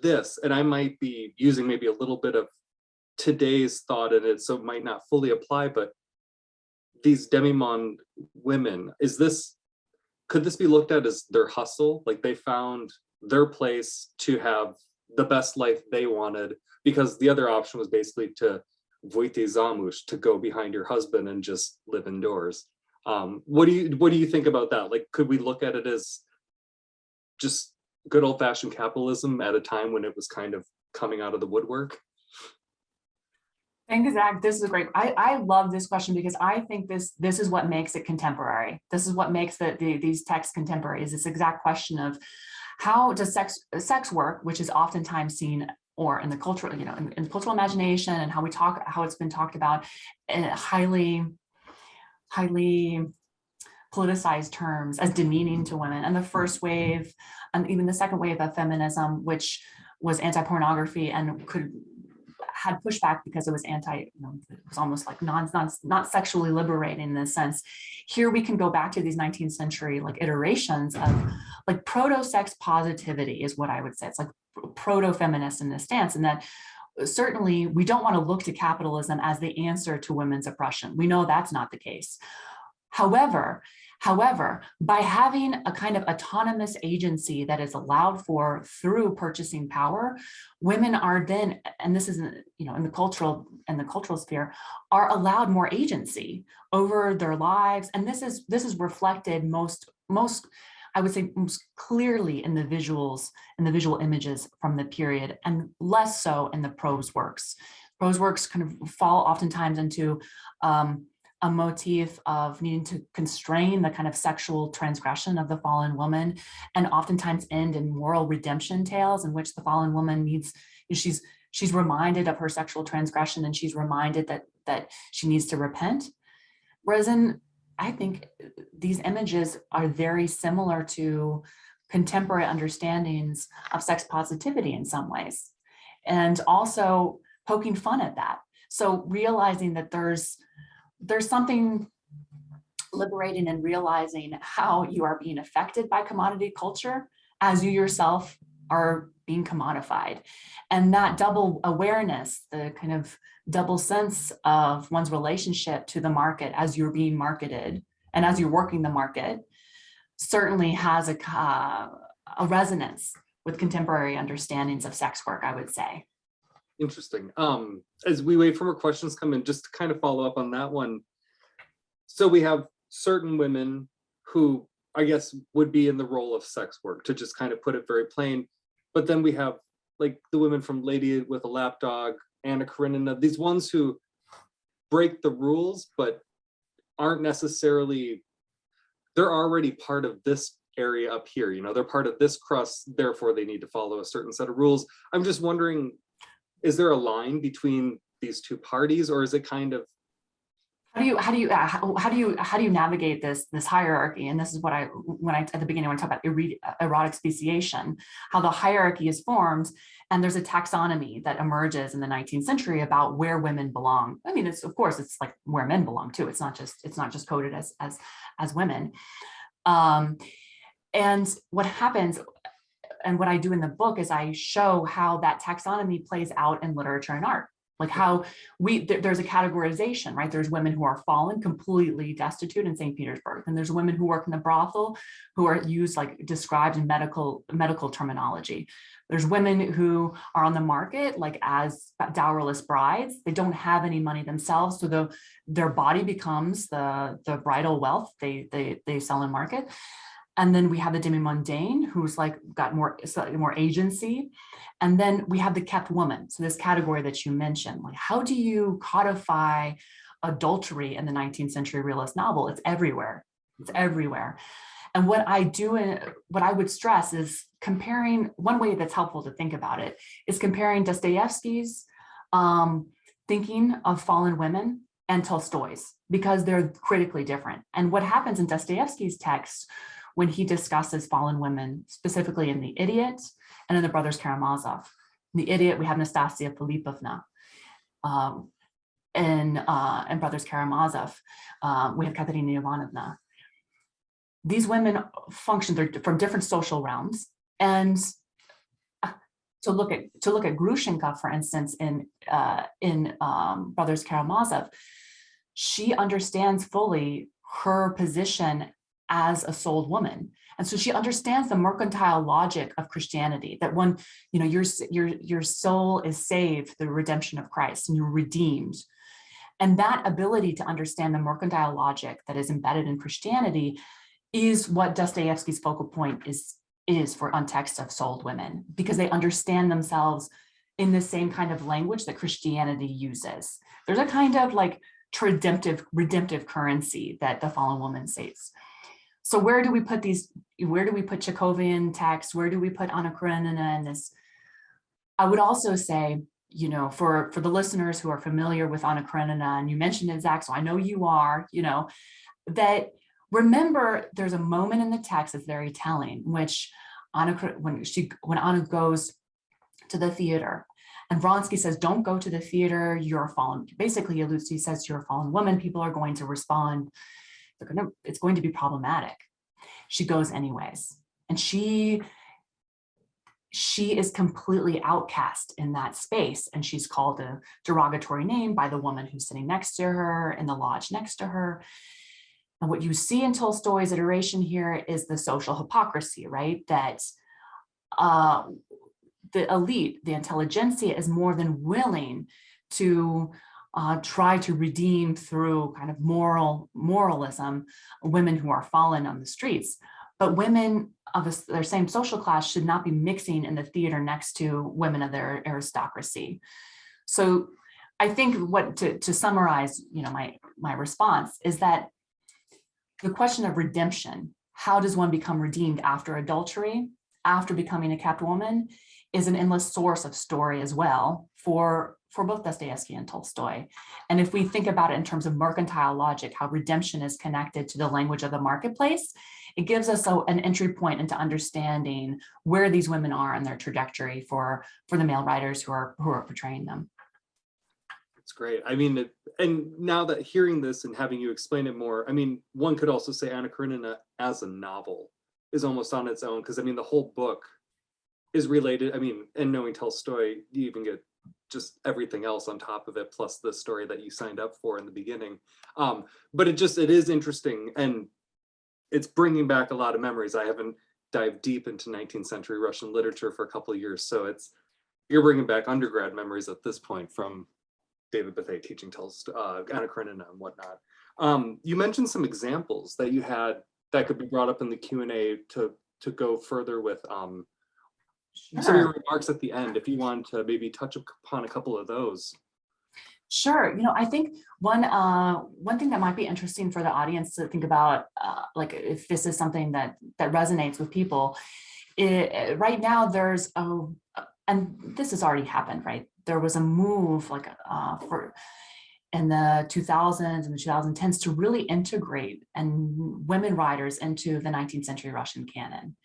this, and I might be using maybe a little bit of today's thought in it, so it might not fully apply, but these demi-monde women, could this be looked at as their hustle? Like they found their place to have the best life they wanted, because the other option was basically to vyjти zamуж, to go behind your husband and just live indoors. What do you think about that? Like, could we look at it as just good old-fashioned capitalism at a time when it was kind of coming out of the woodwork? Thank you, Zach. This is great. I love this question because I think this is what makes it contemporary. This is what makes these texts contemporary, is this exact question of how does sex work, which is oftentimes seen or in the cultural, in cultural imagination, and how it's been talked about in highly politicized terms as demeaning to women. And the first wave, and even the second wave of feminism, which was anti-pornography and had pushback because it was it was almost like not sexually liberating in this sense. Here we can go back to these 19th century like iterations of like proto-sex positivity is what I would say. It's like proto-feminist in this stance, and that certainly we don't want to look to capitalism as the answer to women's oppression. We know that's not the case. However, by having a kind of autonomous agency that is allowed for through purchasing power, women are then, and this isn't, in the cultural sphere, are allowed more agency over their lives. And this is reflected most, I would say, most clearly in the visuals and the visual images from the period, and less so in the prose works. Prose works kind of fall oftentimes into a motif of needing to constrain the kind of sexual transgression of the fallen woman, and oftentimes end in moral redemption tales in which the fallen woman needs, she's reminded of her sexual transgression, and she's reminded that she needs to repent. Whereas I think these images are very similar to contemporary understandings of sex positivity in some ways, and also poking fun at that. So realizing that there's something liberating in realizing how you are being affected by commodity culture as you yourself are being commodified. And that double awareness, the kind of double sense of one's relationship to the market as you're being marketed and as you're working the market, certainly has a resonance with contemporary understandings of sex work, I would say. Interesting. As we wait for more questions come in, just to kind of follow up on that one. So we have certain women who I guess would be in the role of sex work, to just kind of put it very plain. But then we have like the women from Lady with a Lapdog, Anna Karenina, these ones who break the rules, but aren't necessarily, they're already part of this area up here. You know, they're part of this crust, therefore they need to follow a certain set of rules. I'm just wondering, is there a line between these two parties, or is it kind of how do you navigate this hierarchy? And this is what when I at the beginning, when I talk about erotic speciation, how the hierarchy is formed, and there's a taxonomy that emerges in the 19th century about where women belong. I mean, it's, of course, it's like where men belong too. It's not just coded as women. And what happens, and what I do in the book, is I show how that taxonomy plays out in literature and art. Like how there's a categorization, right? There's women who are fallen, completely destitute in St. Petersburg. And there's women who work in the brothel who are used, like described in medical terminology. There's women who are on the market, like as dowerless brides. They don't have any money themselves. So their body becomes the bridal wealth they sell and market. And then we have the demi-mondaine, who's like got slightly more agency. And then we have the kept woman. So this category that you mentioned, like how do you codify adultery in the 19th century realist novel? It's everywhere. It's everywhere. And what I would stress is comparing, one way that's helpful to think about it is comparing Dostoevsky's thinking of fallen women and Tolstoy's, because they're critically different. And what happens in Dostoevsky's text when he discusses fallen women, specifically in The Idiot and in the Brothers Karamazov. In The Idiot, we have Nastasia Filipovna. In Brothers Karamazov, we have Katerina Ivanovna. These women function, they're from different social realms. And to look at Grushenka, for instance, in Brothers Karamazov, she understands fully her position as a sold woman. And so she understands the mercantile logic of Christianity, that when, you know, your soul is saved, the redemption of Christ, and you're redeemed. And that ability to understand the mercantile logic that is embedded in Christianity is what Dostoevsky's focal point is for on texts of sold women, because they understand themselves in the same kind of language that Christianity uses. There's a kind of like redemptive currency that the fallen woman says. So where do we put these? Where do we put Chekhovian texts? Where do we put Anna Karenina in this? I would also say, you know, for the listeners who are familiar with Anna Karenina, and you mentioned it, Zach, so I know you are, you know, that remember there's a moment in the text that's very telling, which Anna, when Anna goes to the theater, and Vronsky says, don't go to the theater, you're a fallen, basically Lucey says, you're a fallen woman, people are going to respond. It's going to be problematic. She goes anyways. And she is completely outcast in that space. And she's called a derogatory name by the woman who's sitting next to her in the lodge next to her. And what you see in Tolstoy's iteration here is the social hypocrisy, right? That the elite, the intelligentsia, is more than willing to try to redeem through kind of moralism women who are fallen on the streets. But women of their same social class should not be mixing in the theater next to women of their aristocracy. So I think to summarize, you know, my response is that the question of redemption, how does one become redeemed after adultery, after becoming a kept woman, is an endless source of story as well for both Dostoevsky and Tolstoy. And if we think about it in terms of mercantile logic, how redemption is connected to the language of the marketplace, it gives us an entry point into understanding where these women are in their trajectory for the male writers who are portraying them. It's great. I mean, and now that hearing this and having you explain it more, I mean, one could also say Anna Karenina as a novel is almost on its own, because I mean, the whole book is related. I mean, and knowing Tolstoy, you even get just everything else on top of it, plus the story that you signed up for in the beginning. But it is interesting, and it's bringing back a lot of memories. I haven't dived deep into 19th century Russian literature for a couple of years, so you're bringing back undergrad memories at this point from David Bethea teaching Tolstoy, Anna Karenina and whatnot. You mentioned some examples that you had that could be brought up in the Q&A to go further with some of your remarks at the end, if you want to maybe touch upon a couple of those. Sure. I think one thing that might be interesting for the audience to think about, like if this is something that resonates with people, right now there's and this has already happened, right? There was a move like for in the 2000s and the 2010s to really integrate women writers into the 19th century Russian canon.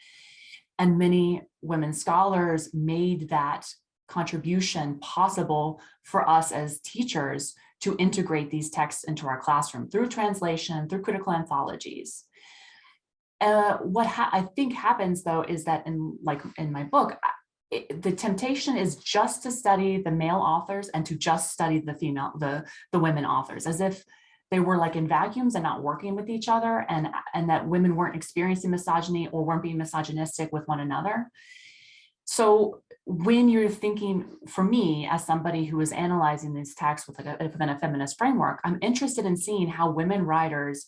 And many women scholars made that contribution possible for us as teachers to integrate these texts into our classroom through translation, through critical anthologies. What I think happens though is that in my book, the temptation is just to study the male authors and to just study the women authors, as if they were like in vacuums and not working with each other, and that women weren't experiencing misogyny or weren't being misogynistic with one another. So when you're thinking, for me, as somebody who is analyzing these texts within a feminist framework, I'm interested in seeing how women writers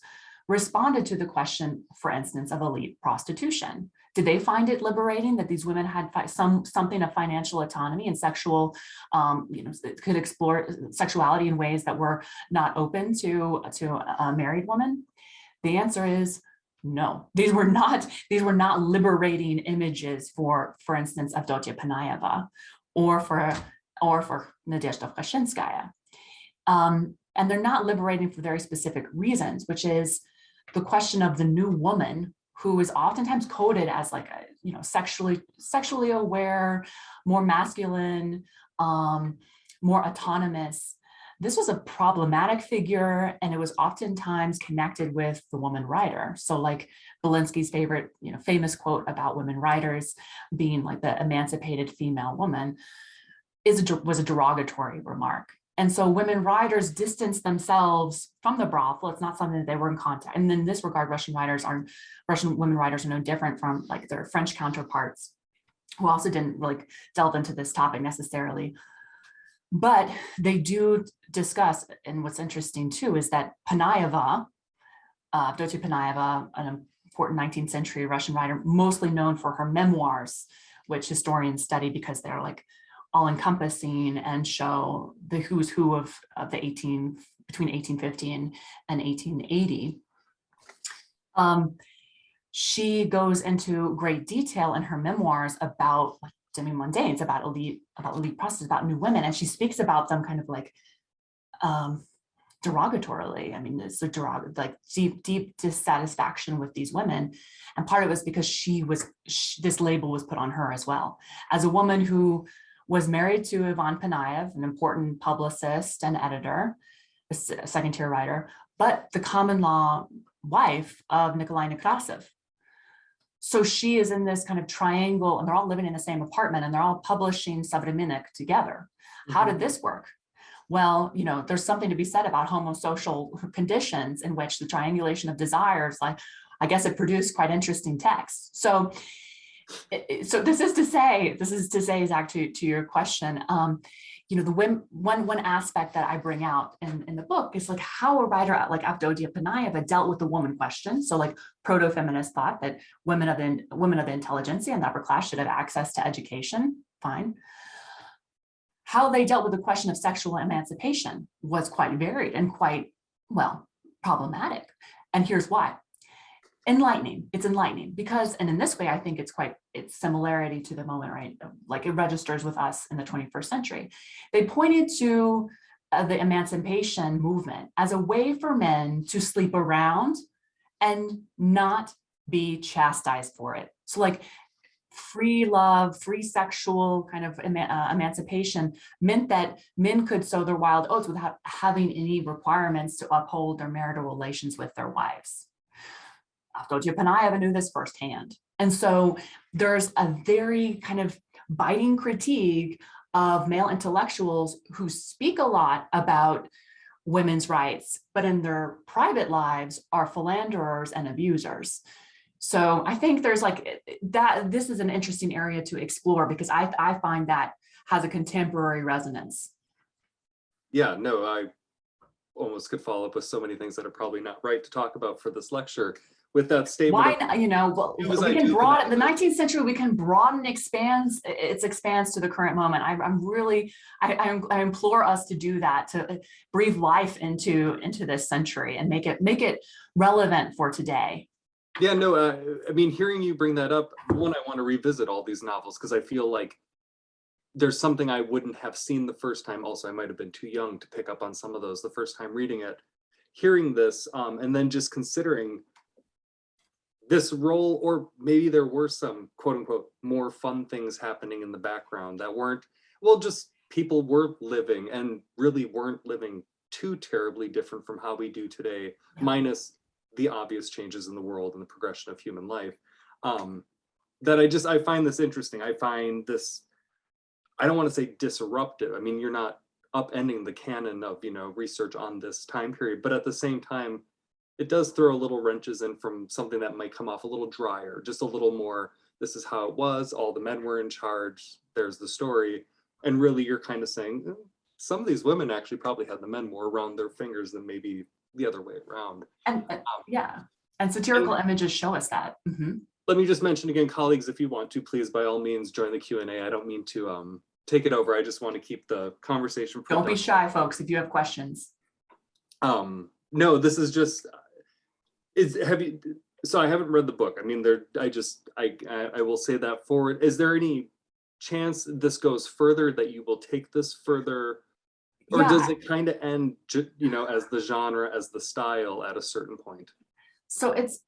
responded to the question, for instance, of elite prostitution. Did they find it liberating that these women had something of financial autonomy and sexual, could explore sexuality in ways that were not open to a married woman? The answer is no. These were not liberating images for instance, Avdotia Panayeva or for Nadezhda Vkashinskaya. And they're not liberating for very specific reasons, which is the question of the new woman, who is oftentimes coded as like a, sexually aware, more masculine, more autonomous. This was a problematic figure, and it was oftentimes connected with the woman writer. So like Belinsky's famous quote about women writers being like the emancipated female woman was a derogatory remark. And so women writers distance themselves from the brothel. It's not something that they were in contact. And in this regard, Russian women writers are no different from like their French counterparts, who also didn't really delve into this topic necessarily. But they do discuss, and what's interesting too, is that Panayeva, Avdotia Panayeva, an important 19th century Russian writer, mostly known for her memoirs, which historians study because they're like all-encompassing and show the who's who of between 1850 and 1880. She goes into great detail in her memoirs about like demi-mondaines, about elite prostitutes, about new women, and she speaks about them kind of like derogatorily. I mean, it's like deep dissatisfaction with these women, and part of it was because this label was put on her as well, as a woman who was married to Ivan Panayev, an important publicist and editor, a second-tier writer, but the common law wife of Nikolai Nekrasov. So she is in this kind of triangle, and they're all living in the same apartment, and they're all publishing Savremennik together. Mm-hmm. How did this work? Well, there's something to be said about homosocial conditions in which the triangulation of desires, like, I guess it produced quite interesting texts. So this is to say, Zach, to your question, one aspect that I bring out in the book is like how a writer like Avdotia Panayeva dealt with the woman question. So like proto-feminist thought that women of the intelligentsia and the upper class should have access to education, fine. How they dealt with the question of sexual emancipation was quite varied and quite, problematic. And here's why. It's enlightening because, and in this way, I think it's similarity to the moment, right? Like it registers with us in the 21st century. They pointed to the emancipation movement as a way for men to sleep around and not be chastised for it. So like free love, free sexual kind of emancipation meant that men could sow their wild oats without having any requirements to uphold their marital relations with their wives. Avdotia Panayeva knew this firsthand. And so there's a very kind of biting critique of male intellectuals who speak a lot about women's rights, but in their private lives are philanderers and abusers. So I think there's like that, this is an interesting area to explore because I find that has a contemporary resonance. Yeah, no, I almost could follow up with so many things that are probably not right to talk about for this lecture. with that statement. Why not, well, we can broaden the 19th century, we can broaden, its expanse to the current moment. I implore us to do that, to breathe life into this century and make it relevant for today. Yeah, no, I mean, hearing you bring that up, one, I want to revisit all these novels because I feel like there's something I wouldn't have seen the first time. Also, I might have been too young to pick up on some of those the first time reading it. Hearing this, and then just considering this role, or maybe there were some quote unquote more fun things happening in the background that weren't, well, just people were living and really weren't living too terribly different from how we do today, minus the obvious changes in the world and the progression of human life. That I find this interesting. I find this, I don't want to say disruptive. I mean, you're not upending the canon of, research on this time period, but at the same time, it does throw a little wrenches in from something that might come off a little drier, just a little more, this is how it was, all the men were in charge, there's the story. And really you're kind of saying, some of these women actually probably had the men more around their fingers than maybe the other way around. And and satirical images show us that. Let me just mention again, colleagues, if you want to, please, by all means, join the Q&A. I don't mean to take it over. I just want to keep the conversation. Don't be shy, folks, if you have questions. No, this is just, so I haven't read the book. I mean, I will say that forward. Is there any chance this goes further, that you will take this further? Or does it kind of end, as the genre, as the style at a certain point? So it's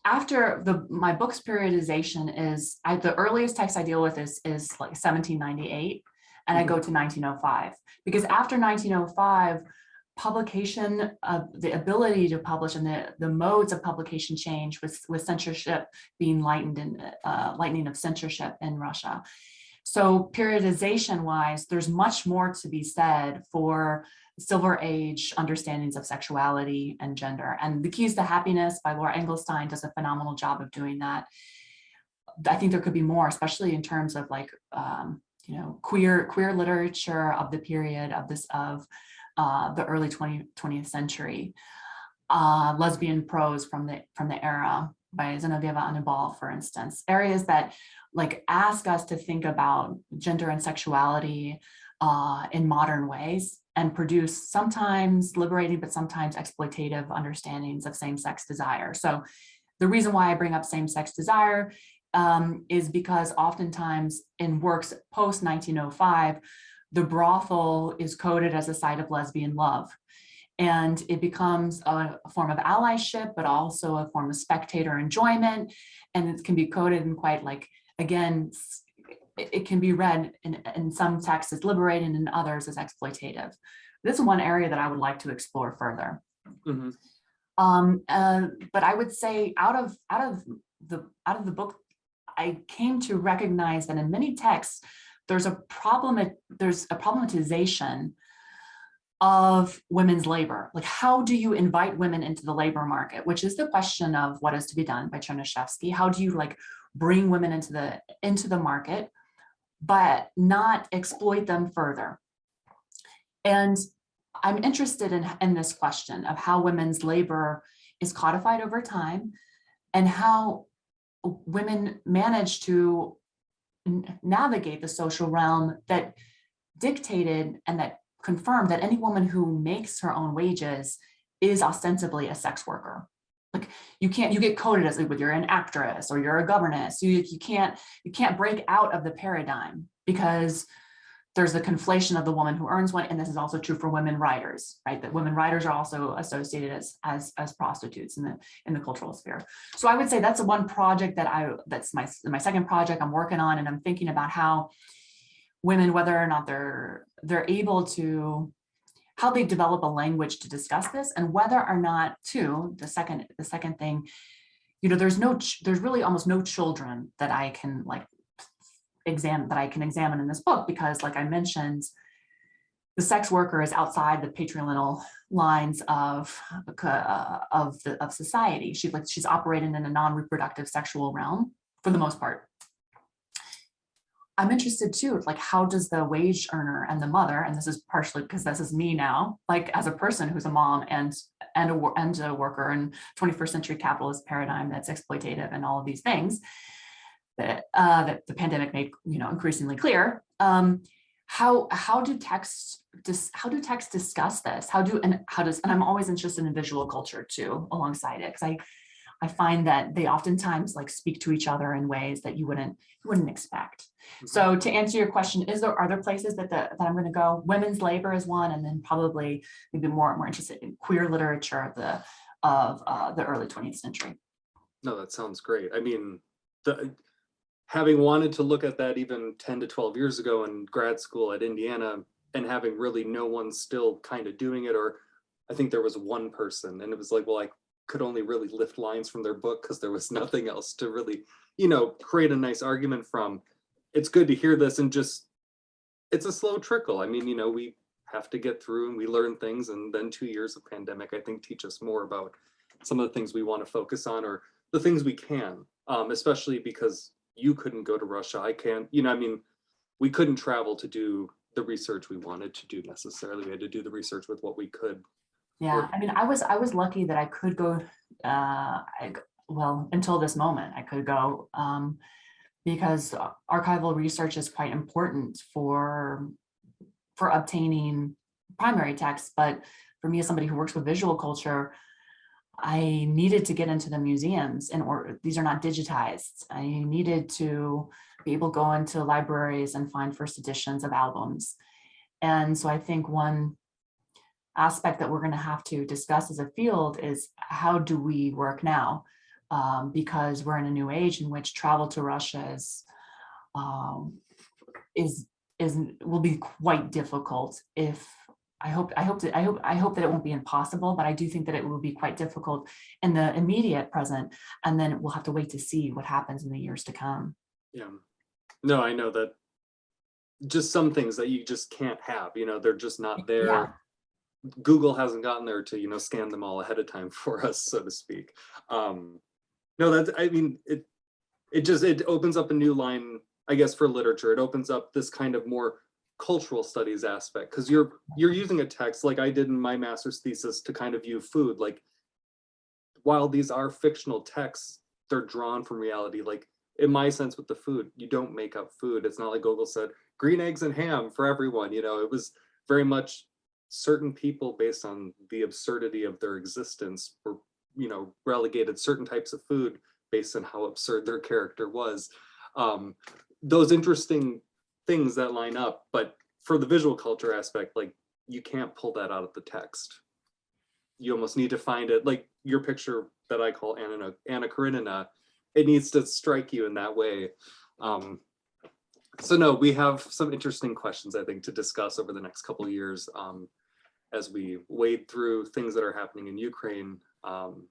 after my book's periodization is, the earliest text I deal with is like 1798, and I go to 1905, because after 1905, publication, the ability to publish and the modes of publication change with censorship being lightening of censorship in Russia. So periodization wise, there's much more to be said for Silver Age understandings of sexuality and gender. And The Keys to Happiness by Laura Engelstein does a phenomenal job of doing that. I think there could be more, especially in terms of like, queer literature of the period of the early 20th century, lesbian prose from the era by Zenobieva Anibal, for instance, areas that like ask us to think about gender and sexuality in modern ways and produce sometimes liberating, but sometimes exploitative understandings of same-sex desire. So the reason why I bring up same-sex desire is because oftentimes in works post-1905, the brothel is coded as a site of lesbian love. And it becomes a form of allyship, but also a form of spectator enjoyment. And it can be coded in quite like, again, it can be read in some texts as liberating and in others as exploitative. This is one area that I would like to explore further. But I would say out of the book, I came to recognize that in many texts, there's a problematization of women's labor. Like, how do you invite women into the labor market, which is the question of what is to be done by Chernyshevsky. How do you like bring women into the market, but not exploit them further? And I'm interested in this question of how women's labor is codified over time and how women manage to navigate the social realm that dictated and that confirmed that any woman who makes her own wages is ostensibly a sex worker. Like you get coded as like, you're an actress or you're a governess. You can't break out of the paradigm because there's the conflation of the woman who earns one, and this is also true for women writers, right? That women writers are also associated as prostitutes in the cultural sphere. So I would say that's one project that's my second project I'm working on, and I'm thinking about how women, whether or not they're able to, how they develop a language to discuss this, and whether or not, too, the second thing, there's really almost no children that I can examine in this book, because like I mentioned, the sex worker is outside the patriarchal lines of society. She's operating in a non-reproductive sexual realm for the most part. I'm interested too, like how does the wage earner and the mother, and this is partially because this is me now, like as a person who's a mom and a worker in 21st century capitalist paradigm that's exploitative and all of these things that the pandemic made increasingly clear. How do texts discuss this? And I'm always interested in visual culture too alongside it, because I find that they oftentimes like speak to each other in ways that you wouldn't expect. Mm-hmm. So to answer your question, are there places that I'm going to go? Women's labor is one, and then probably maybe more interested in queer literature of the early 20th century. No, that sounds great. I mean, having wanted to look at that even 10 to 12 years ago in grad school at Indiana, and having really no one still kind of doing it, or I think there was one person, and it was like, well, I could only really lift lines from their book because there was nothing else to really, create a nice argument from. It's good to hear this, and just, it's a slow trickle. I mean, we have to get through and we learn things, and then 2 years of pandemic, I think, teach us more about some of the things we want to focus on, or the things we can, especially because you couldn't go to Russia. I can't, we couldn't travel to do the research we wanted to do necessarily. We had to do the research with what we could. Yeah, I mean, I was lucky that I could go, well, until this moment, I could go because archival research is quite important for obtaining primary texts. But for me, as somebody who works with visual culture, I needed to get into the museums, and these are not digitized. I needed to be able to go into libraries and find first editions of albums. And so I think one aspect that we're going to have to discuss as a field is how do we work now? Because we're in a new age in which travel to Russia will be quite difficult. I hope that it won't be impossible, but I do think that it will be quite difficult in the immediate present, and then we'll have to wait to see what happens in the years to come. Yeah, no, I know that just some things that you just can't have, they're just not there. Yeah. Google hasn't gotten there to, scan them all ahead of time for us, so to speak. No, it opens up a new line, I guess, for literature. It opens up this kind of more cultural studies aspect, because you're using a text like I did in my master's thesis to kind of view food. Like, while these are fictional texts, they're drawn from reality. Like, in my sense with the food, you don't make up food. It's not like Google said, green eggs and ham for everyone. It was very much certain people, based on the absurdity of their existence, were, relegated certain types of food based on how absurd their character was. Those interesting things that line up, but for the visual culture aspect, like, you can't pull that out of the text. You almost need to find it, like your picture that I call Anna Karenina, it needs to strike you in that way. So no, we have some interesting questions, I think, to discuss over the next couple of years as we wade through things that are happening in Ukraine. And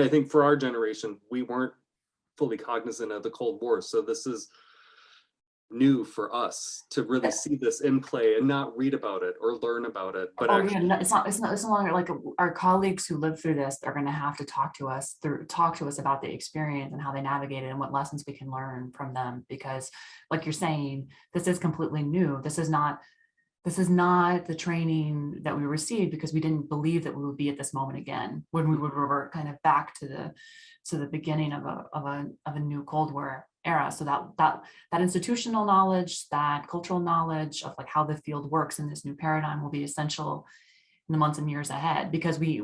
I think for our generation, we weren't fully cognizant of the Cold War. So this is new for us to really see this in play and not read about it or learn about it. But it's no longer like our colleagues who live through this. They're going to have to talk to us about the experience and how they navigated and what lessons we can learn from them. Because, like you're saying, this is completely new. This is not the training that we received because we didn't believe that we would be at this moment again, when we would revert kind of back to the beginning of a new Cold War era. So that institutional knowledge, that cultural knowledge of like how the field works in this new paradigm will be essential in the months and years ahead, because we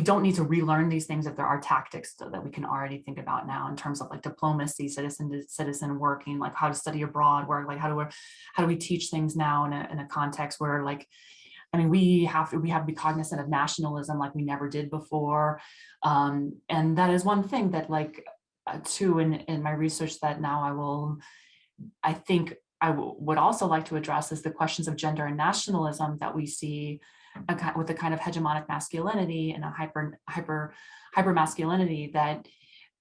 don't need to relearn these things if there are tactics that we can already think about now in terms of like diplomacy, citizen to citizen working, like how to study abroad, where like how do we teach things now in a context where, like, I mean, we have to be cognizant of nationalism like we never did before. And that is one thing that, like, too, in my research that now I think I would also like to address is the questions of gender and nationalism that we see with a kind of hegemonic masculinity and a hyper masculinity that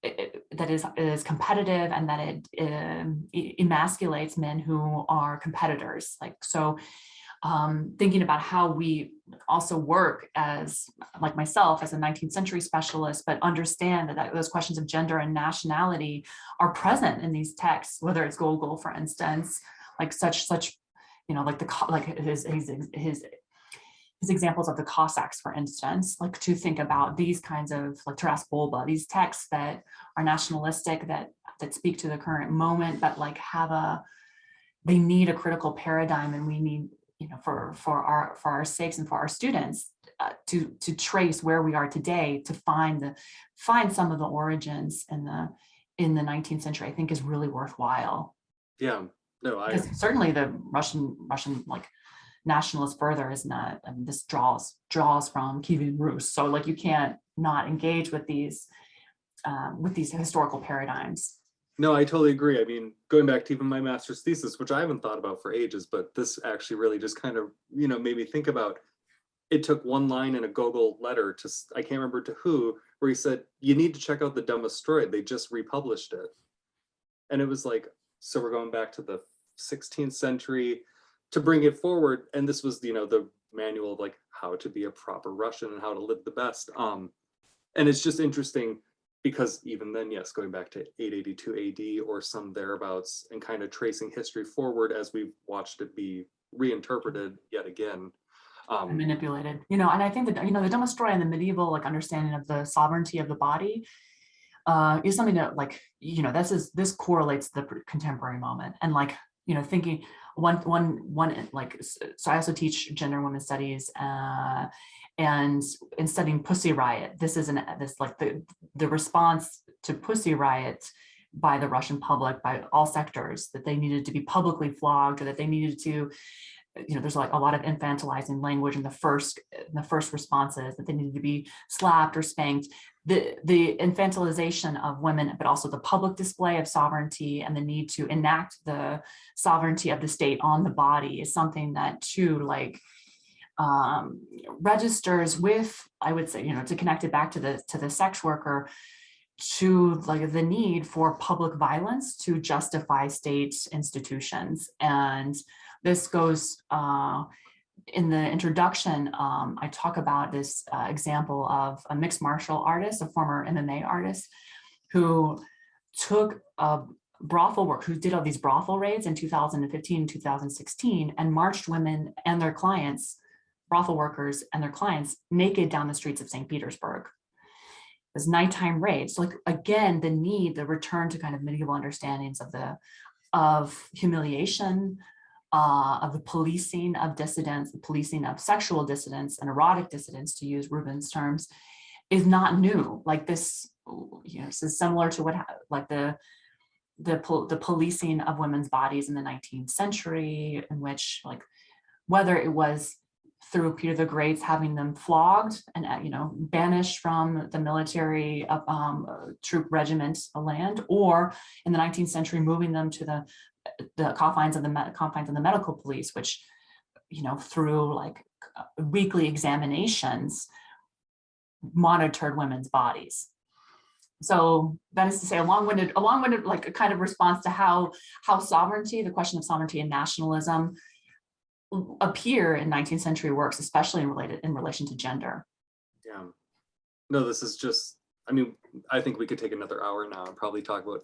is competitive, and that it emasculates men who are competitors. Like, so thinking about how we also work as, like myself, as a 19th century specialist, but understand that those questions of gender and nationality are present in these texts, whether it's Gogol, for instance, like such, you know, like his examples of the Cossacks, for instance, like to think about these kinds of, like Taras Bulba, these texts that are nationalistic, that speak to the current moment, but like they need a critical paradigm, and we need, you know, for our sakes and for our students, to trace where we are today, to find some of the origins in the 19th century, I think is really worthwhile. Yeah, no, because certainly the Russian like nationalist further is not, I mean, this draws from Kievan Rus, so like you can't not engage with these historical paradigms. No, I totally agree. I mean, going back to even my master's thesis, which I haven't thought about for ages, but this actually really just kind of, you know, made me think about, it took one line in a Gogol letter to, I can't remember to who, where he said, you need to check out the Dostoevsky, they just republished it. And it was like, so we're going back to the 16th century to bring it forward. And this was, you know, the manual of like how to be a proper Russian and how to live the best. And it's just interesting, because even then, yes, going back to 882 AD or some thereabouts, and kind of tracing history forward as we've watched it be reinterpreted yet again. Manipulated, you know, and I think that, you know, the Dostoevsky and the medieval like understanding of the sovereignty of the body is something that, like, you know, this correlates to the contemporary moment. And like, you know, thinking one like, so I also teach gender and women's studies, and in studying Pussy Riot, this is like the response to Pussy Riot by the Russian public, by all sectors, that they needed to be publicly flogged, or that they needed to, you know, there's like a lot of infantilizing language in the first responses, that they needed to be slapped or spanked. The infantilization of women, but also the public display of sovereignty and the need to enact the sovereignty of the state on the body is something that too, like, registers with, I would say, you know, to connect it back to the sex worker, to like the need for public violence to justify state institutions. And this goes in the introduction, I talk about this example of a mixed martial artist, a former MMA artist, who took brothel work, who did all these brothel raids in 2015, 2016, and marched women and their clients, brothel workers and their clients, naked down the streets of St. Petersburg. It was nighttime raids. So like, again, the return to kind of medieval understandings of humiliation, of the policing of dissidents, the policing of sexual dissidents and erotic dissidents, to use Rubin's terms, is not new. Like this, you know, this is similar to what, like the policing of women's bodies in the 19th century, in which, like, whether it was through Peter the Great's having them flogged and, you know, banished from the military troop regiment land, or in the 19th century moving them to the confines of the medical police, which, you know, through like weekly examinations monitored women's bodies. So that is to say, a long-winded, like a kind of response to how sovereignty, the question of sovereignty and nationalism, appear in 19th century works, especially in relation to gender. Yeah. No, this is just, I mean, I think we could take another hour now and probably talk about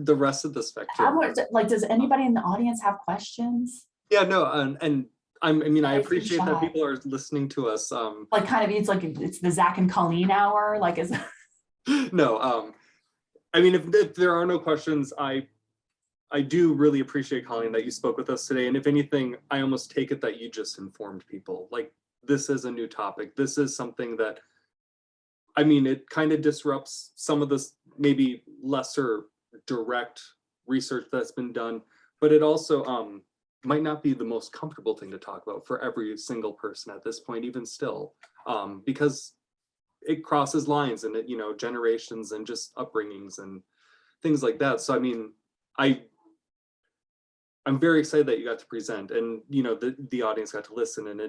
the rest of the spectrum. Like, does anybody in the audience have questions? Yeah, no, and I mean, I appreciate that people are listening to us. Like, kind of, it's like it's the Zach and Colleen hour. Like, is no, I mean, if there are no questions, I do really appreciate, Colleen, that you spoke with us today. And if anything, I almost take it that you just informed people. Like, this is a new topic. This is something that, I mean, it kind of disrupts some of this maybe lesser direct research that's been done, but it also might not be the most comfortable thing to talk about for every single person at this point, even still, because it crosses lines and it, you know, generations and just upbringings and things like that. So, I mean, I'm very excited that you got to present, and, you know, the audience got to listen, and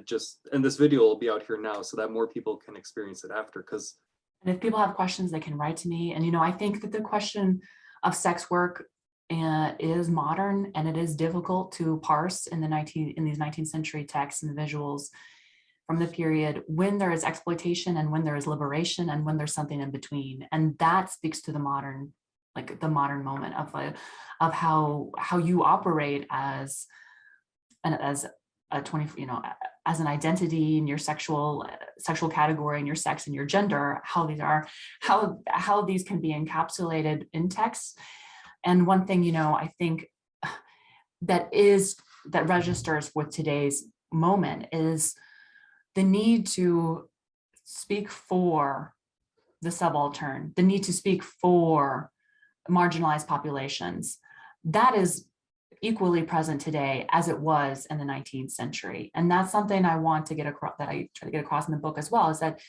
this video will be out here now so that more people can experience it after. Because, and if people have questions, they can write to me. And, you know, I think that the question of sex work is modern, and it is difficult to parse in these 19th century texts and visuals from the period when there is exploitation and when there is liberation and when there's something in between. And that speaks to the modern, like the modern moment of how you operate as a 20, as an identity in your sexual category and your sex and your gender, how these can be encapsulated in text. And one thing, I think that registers with today's moment is the need to speak for the subaltern, the need to speak for marginalized populations. That is equally present today as it was in the 19th century. And that's something I want to get across, that I try to get across in the book as well, is that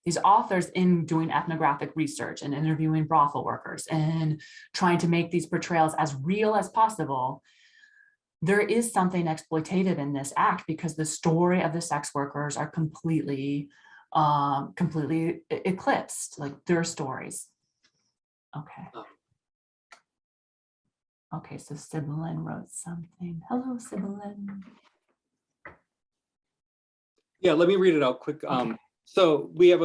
these authors, in doing ethnographic research and interviewing brothel workers and trying to make these portrayals as real as possible, there is something exploitative in this act, because the story of the sex workers are completely eclipsed, like their stories. Okay. Okay, so Sibyllin wrote something. Hello, Sibyllin. Yeah, let me read it out quick. Okay. So we have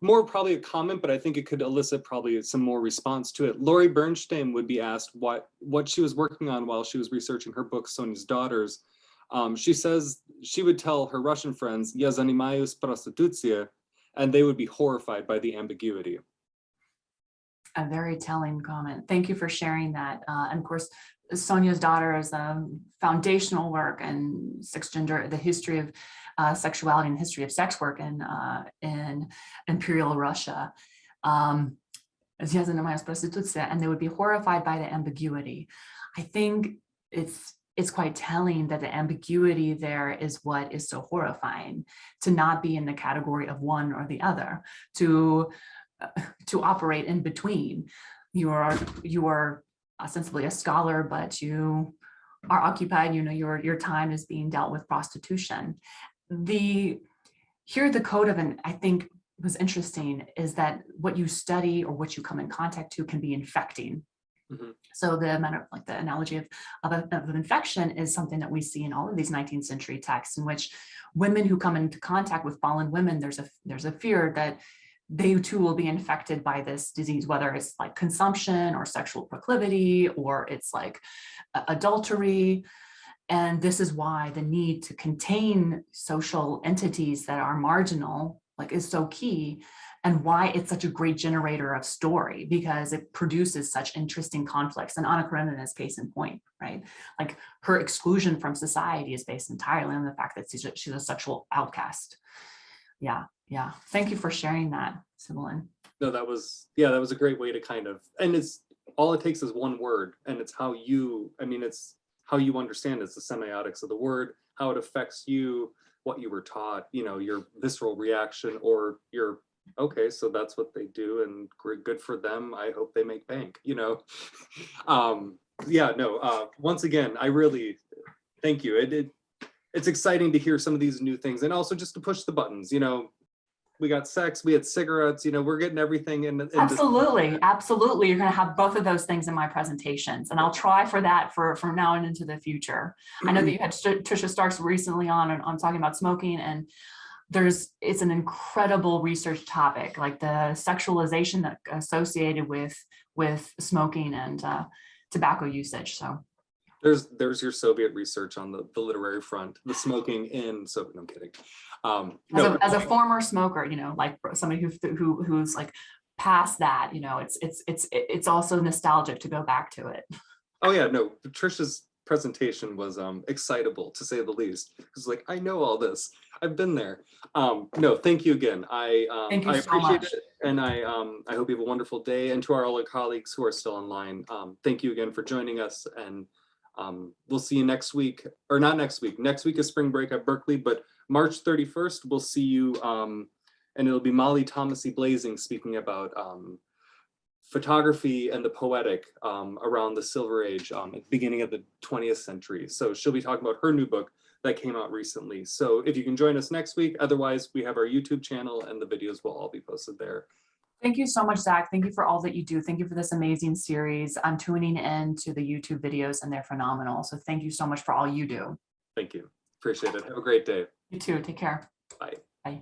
probably a comment, but I think it could elicit probably some more response to it. Lori Bernstein would be asked what she was working on while she was researching her book, Sonia's Daughters. She says she would tell her Russian friends, "Я занимаюсь проституцией," and they would be horrified by the ambiguity. A very telling comment. Thank you for sharing that. And of course, Sonia's Daughter is a foundational work in the history of sexuality and history of sex work in Imperial Russia. And they would be horrified by the ambiguity. I think it's quite telling that the ambiguity there is what is so horrifying, to not be in the category of one or the other, to operate in between. You are ostensibly a scholar, but you are occupied, your time is being dealt with prostitution. The code of I think was interesting is that what you study or what you come in contact to can be infecting. Mm-hmm. So the analogy of infection is something that we see in all of these 19th century texts, in which women who come into contact with fallen women, there's a fear that they too will be infected by this disease, whether it's like consumption or sexual proclivity, or it's like adultery. And this is why the need to contain social entities that are marginal is so key, and why it's such a great generator of story, because it produces such interesting conflicts. And Anna Karenina's case in point, right? Like her exclusion from society is based entirely on the fact that she's a sexual outcast. Yeah. Thank you for sharing that, Sibyllin. No, that was a great way to kind of, and it's all it takes is one word, and it's how you understand it's the semiotics of the word, how it affects you, what you were taught, your visceral reaction, or your, okay, so that's what they do and good for them. I hope they make bank, once again, I really thank you. It's exciting to hear some of these new things, and also just to push the buttons, we got sex, we had cigarettes, we're getting everything in absolutely. You're going to have both of those things in my presentations, and I'll try for that from now and into the future. I know that you had Tricia Starks recently on talking about smoking, and it's an incredible research topic, like the sexualization that associated with smoking and tobacco usage. So there's your Soviet research on the literary front, the smoking in, so no, I'm kidding. As a former smoker, like somebody who's like past that, it's also nostalgic to go back to it. Oh yeah, no, Patricia's presentation was excitable, to say the least. It's like, I know all this, I've been there. No, thank you again. I appreciate it, and I hope you have a wonderful day. And to all our colleagues who are still online, thank you again for joining us, and we'll see you next week, or not next week. Next week is spring break at Berkeley, but March 31st, we'll see you, and it'll be Molly Thomasy Blazing speaking about photography and the poetic around the Silver Age, at the beginning of the 20th century. So she'll be talking about her new book that came out recently. So if you can join us next week, otherwise we have our YouTube channel and the videos will all be posted there. Thank you so much, Zach. Thank you for all that you do. Thank you for this amazing series. I'm tuning in to the YouTube videos and they're phenomenal. So thank you so much for all you do. Thank you. Appreciate it. Have a great day. You too. Take care. Bye. Bye.